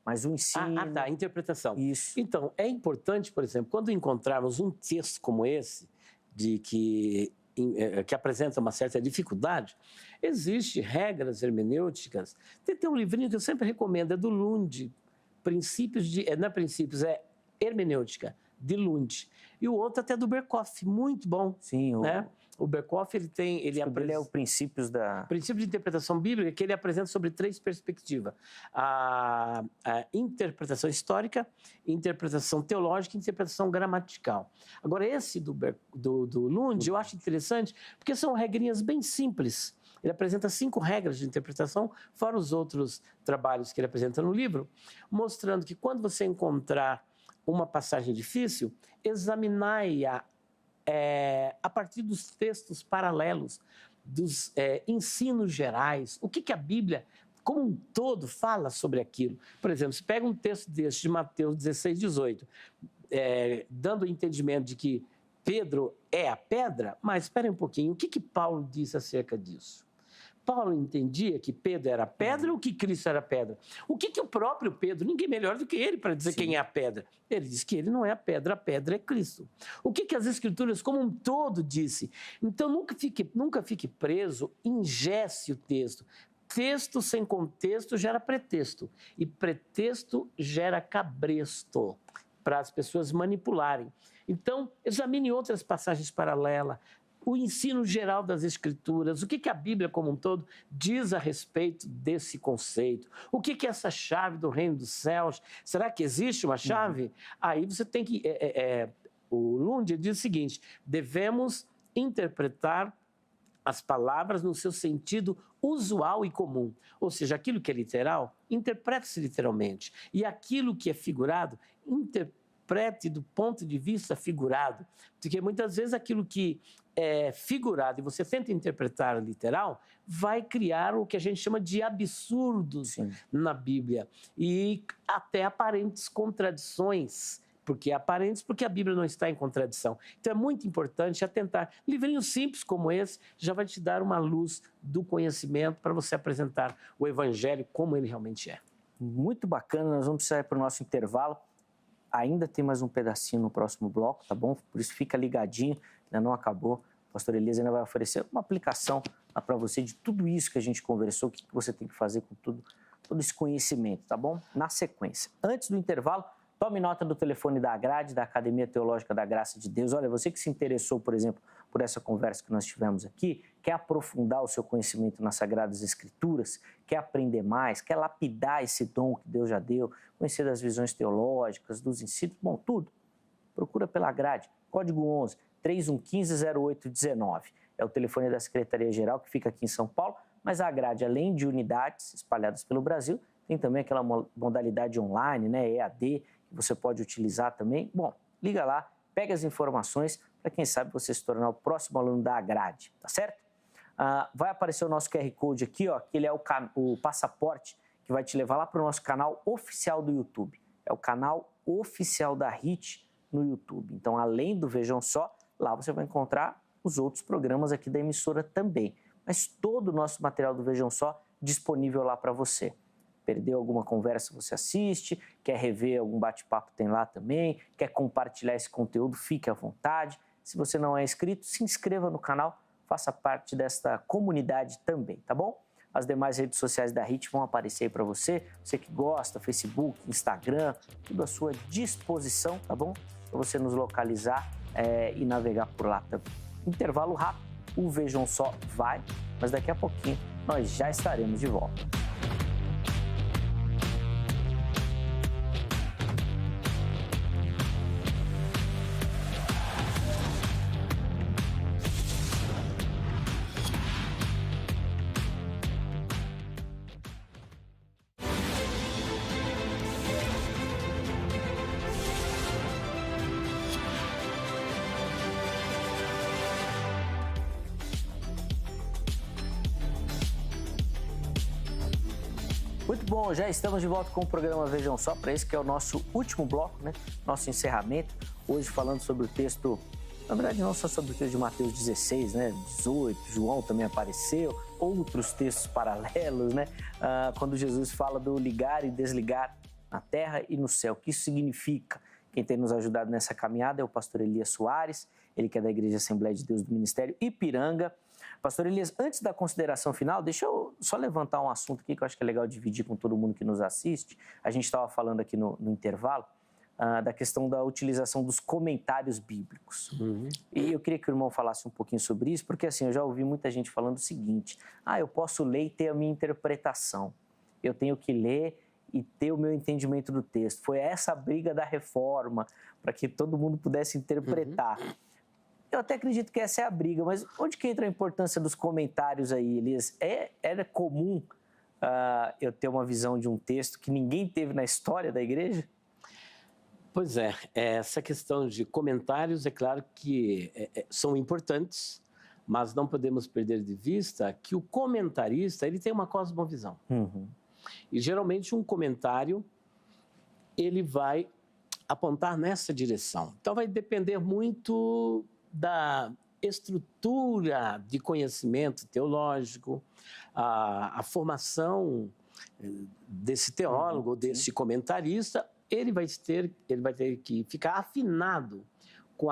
mas o ensino... tá, a interpretação. Isso. Então, é importante, por exemplo, quando encontrarmos um texto como esse, que apresenta uma certa dificuldade, existem regras hermenêuticas. Tem um livrinho que eu sempre recomendo, é do Lund, é Hermenêutica, de Lund. E o outro até do Berkoff, muito bom. Sim, né? O Berkoff, ele é o princípio de interpretação bíblica, que ele apresenta sobre 3 perspectivas. A interpretação histórica, interpretação teológica e interpretação gramatical. Agora, esse do Lund, eu acho interessante, porque são regrinhas bem simples. Ele apresenta 5 regras de interpretação, fora os outros trabalhos que ele apresenta no livro, mostrando que quando você encontrar uma passagem difícil, examinai-a a partir dos textos paralelos, dos ensinos gerais, o que a Bíblia, como um todo, fala sobre aquilo. Por exemplo, se pega um texto desse de Mateus 16, 18, dando o entendimento de que Pedro é a pedra, mas espere um pouquinho, o que Paulo disse acerca disso? Paulo entendia que Pedro era a pedra ou que Cristo era a pedra? O que o próprio Pedro, ninguém melhor do que ele para dizer quem é a pedra? Ele diz que ele não é a pedra é Cristo. O que as Escrituras como um todo disse? Então nunca fique preso, ingesse o texto. Texto sem contexto gera pretexto e pretexto gera cabresto para as pessoas manipularem. Então, examine outras passagens paralelas, o ensino geral das Escrituras, o que a Bíblia como um todo diz a respeito desse conceito, o que é essa chave do reino dos céus, será que existe uma chave? Aí você tem que... o Lund diz o seguinte, devemos interpretar as palavras no seu sentido usual e comum, ou seja, aquilo que é literal, interprete-se literalmente, e aquilo que é figurado, interprete do ponto de vista figurado, porque muitas vezes aquilo que é figurado e você tenta interpretar literal, vai criar o que a gente chama de absurdos na Bíblia e até aparentes contradições, porque a Bíblia não está em contradição. Então é muito importante atentar. Livrinhos simples como esse já vai te dar uma luz do conhecimento para você apresentar o Evangelho como ele realmente é. Muito bacana, nós vamos sair para o nosso intervalo. Ainda tem mais um pedacinho no próximo bloco, tá bom? Por isso fica ligadinho, ainda não acabou. O pastor Elias ainda vai oferecer uma aplicação para você de tudo isso que a gente conversou, o que você tem que fazer com todo esse conhecimento, tá bom? Na sequência. Antes do intervalo, tome nota do telefone da Agrade, da Academia Teológica da Graça de Deus. Olha, você que se interessou, por exemplo, por essa conversa que nós tivemos aqui, quer aprofundar o seu conhecimento nas Sagradas Escrituras, quer aprender mais, quer lapidar esse dom que Deus já deu, conhecer das visões teológicas, dos ensinos, bom, tudo. Procura pela Agrade, código 11 3115-0819. É o telefone da Secretaria-Geral que fica aqui em São Paulo, mas a Agrade, além de unidades espalhadas pelo Brasil, tem também aquela modalidade online, né, EAD, que você pode utilizar também. Bom, liga lá, pega as informações para quem sabe você se tornar o próximo aluno da Agrade, tá certo? Vai aparecer o nosso QR Code aqui, ó, que ele é o passaporte que vai te levar lá para o nosso canal oficial do YouTube. É o canal oficial da HIT no YouTube. Então, além do Vejam Só, lá você vai encontrar os outros programas aqui da emissora também. Mas todo o nosso material do Vejam Só disponível lá para você. Perdeu alguma conversa, você assiste, quer rever algum bate-papo, tem lá também, quer compartilhar esse conteúdo, fique à vontade. Se você não é inscrito, se inscreva no canal, faça parte desta comunidade também, tá bom? As demais redes sociais da HIT vão aparecer aí para você, você que gosta, Facebook, Instagram, tudo à sua disposição, tá bom? Para você nos localizar e navegar por lá também. Intervalo rápido, o Vejam Só vai, mas daqui a pouquinho nós já estaremos de volta. Muito bom, já estamos de volta com o programa Vejam Só, para esse que é o nosso último bloco, né? Nosso encerramento, hoje falando sobre o texto, na verdade não só sobre o texto de Mateus 16, né? 18, João também apareceu, outros textos paralelos, né? Quando Jesus fala do ligar e desligar na terra e no céu. O que isso significa? Quem tem nos ajudado nessa caminhada é o pastor Elias Soares, ele que é da Igreja Assembleia de Deus do Ministério Ipiranga. Pastor Elias, antes da consideração final, deixa eu só levantar um assunto aqui que eu acho que é legal dividir com todo mundo que nos assiste. A gente estava falando aqui no intervalo da questão da utilização dos comentários bíblicos. Uhum. E eu queria que o irmão falasse um pouquinho sobre isso, porque assim, eu já ouvi muita gente falando o seguinte: eu posso ler e ter a minha interpretação. Eu tenho que ler e ter o meu entendimento do texto. Foi essa a briga da reforma, para que todo mundo pudesse interpretar. Uhum. Eu até acredito que essa é a briga, mas onde que entra a importância dos comentários aí, Elias? Era comum eu ter uma visão de um texto que ninguém teve na história da igreja? Pois é, essa questão de comentários, é claro que são importantes, mas não podemos perder de vista que o comentarista ele tem uma cosmovisão. Uhum. E geralmente um comentário ele vai apontar nessa direção. Então vai depender muito da estrutura de conhecimento teológico, a formação desse teólogo, desse comentarista, ele vai ter que ficar afinado com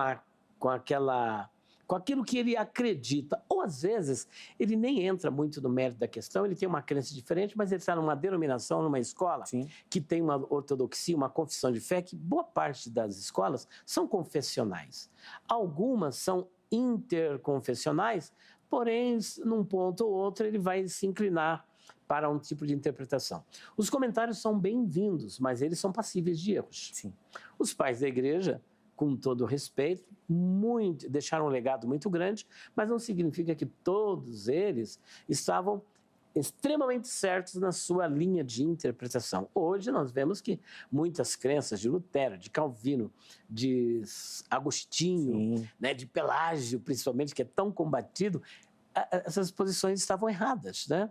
aquilo que ele acredita. Ou, às vezes, ele nem entra muito no mérito da questão, ele tem uma crença diferente, mas ele está numa denominação, numa escola, sim, que tem uma ortodoxia, uma confissão de fé, que boa parte das escolas são confessionais. Algumas são interconfessionais, porém, num ponto ou outro, ele vai se inclinar para um tipo de interpretação. Os comentários são bem-vindos, mas eles são passíveis de erros. Sim. Os pais da igreja, com todo respeito, deixaram um legado muito grande, mas não significa que todos eles estavam extremamente certos na sua linha de interpretação. Hoje nós vemos que muitas crenças de Lutero, de Calvino, de Agostinho, né, de Pelágio, principalmente, que é tão combatido, essas posições estavam erradas, né?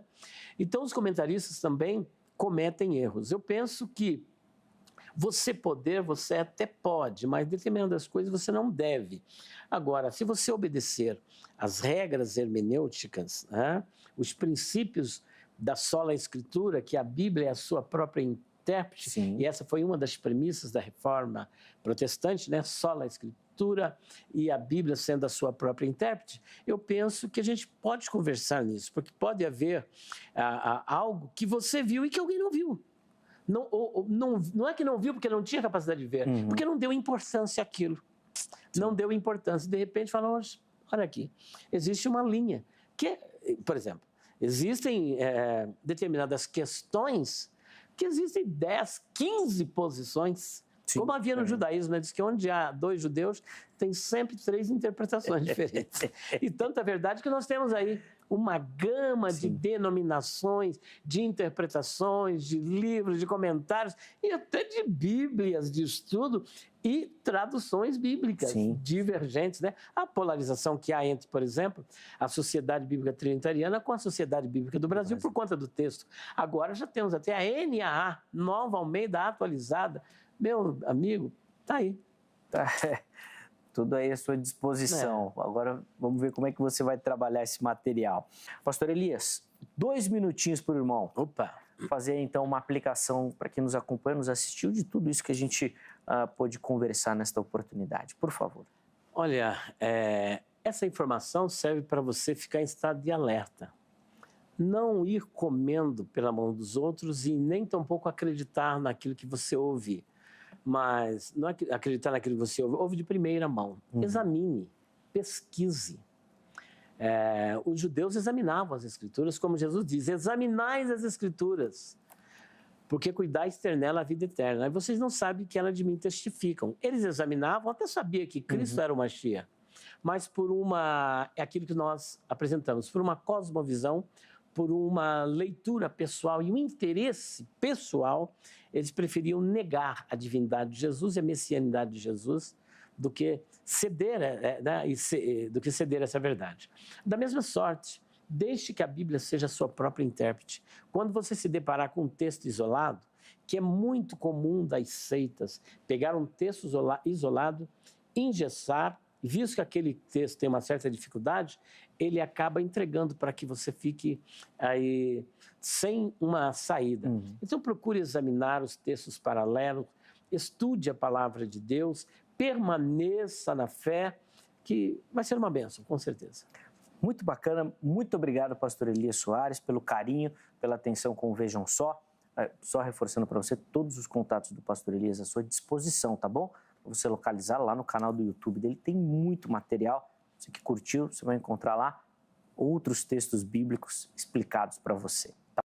Então os comentaristas também cometem erros. Eu penso que você até pode, mas determinadas coisas você não deve. Agora, se você obedecer às regras hermenêuticas, né, os princípios da sola escritura, que a Bíblia é a sua própria intérprete, sim, e essa foi uma das premissas da reforma protestante, né, sola escritura e a Bíblia sendo a sua própria intérprete, eu penso que a gente pode conversar nisso, porque pode haver algo que você viu e que alguém não viu. Não é que não viu porque não tinha capacidade de ver, porque não deu importância àquilo. Sim. Não deu importância. De repente, falou, olha aqui, existe uma linha. Por exemplo, existem determinadas questões que existem 10, 15 posições. Sim, como havia no judaísmo, né? Diz que onde há 2 judeus, tem sempre 3 interpretações diferentes. E tanta verdade que nós temos aí uma gama de denominações, de interpretações, de livros, de comentários e até de bíblias de estudo e traduções bíblicas divergentes, né? A polarização que há entre, por exemplo, a Sociedade Bíblica Trinitariana com a Sociedade Bíblica do Brasil por conta do texto. Agora já temos até a NAA, Nova Almeida Atualizada. Meu amigo, tá aí. Tudo aí à sua disposição. Agora vamos ver como é que você vai trabalhar esse material. Pastor Elias, 2 minutinhos por irmão. Opa! Fazer então uma aplicação para quem nos acompanha, nos assistiu, de tudo isso que a gente pôde conversar nesta oportunidade. Por favor. Olha, essa informação serve para você ficar em estado de alerta. Não ir comendo pela mão dos outros e nem tampouco acreditar naquilo que você ouve. Mas não acreditar naquilo que você ouve de primeira mão. Examine, pesquise. Os judeus examinavam as Escrituras, como Jesus diz, examinais as Escrituras, porque cuidais ter nela a vida eterna. E vocês não sabem que ela de mim testificam. Eles examinavam, até sabia que Cristo era o Mashiach, mas é aquilo que nós apresentamos, por uma cosmovisão, por uma leitura pessoal e um interesse pessoal, eles preferiam negar a divindade de Jesus e a messianidade de Jesus do que ceder, do que ceder essa verdade. Da mesma sorte, deixe que a Bíblia seja a sua própria intérprete. Quando você se deparar com um texto isolado, que é muito comum das seitas, pegar um texto isolado, engessar, visto que aquele texto tem uma certa dificuldade, ele acaba entregando para que você fique aí sem uma saída. Então procure examinar os textos paralelos, estude a palavra de Deus, permaneça na fé, que vai ser uma bênção, com certeza. Muito bacana, muito obrigado, pastor Elias Soares, pelo carinho, pela atenção com o Vejam Só. Só reforçando para você, todos os contatos do pastor Elias à sua disposição, tá bom? Para você localizar lá no canal do YouTube dele, tem muito material. Você que curtiu, você vai encontrar lá outros textos bíblicos explicados para você.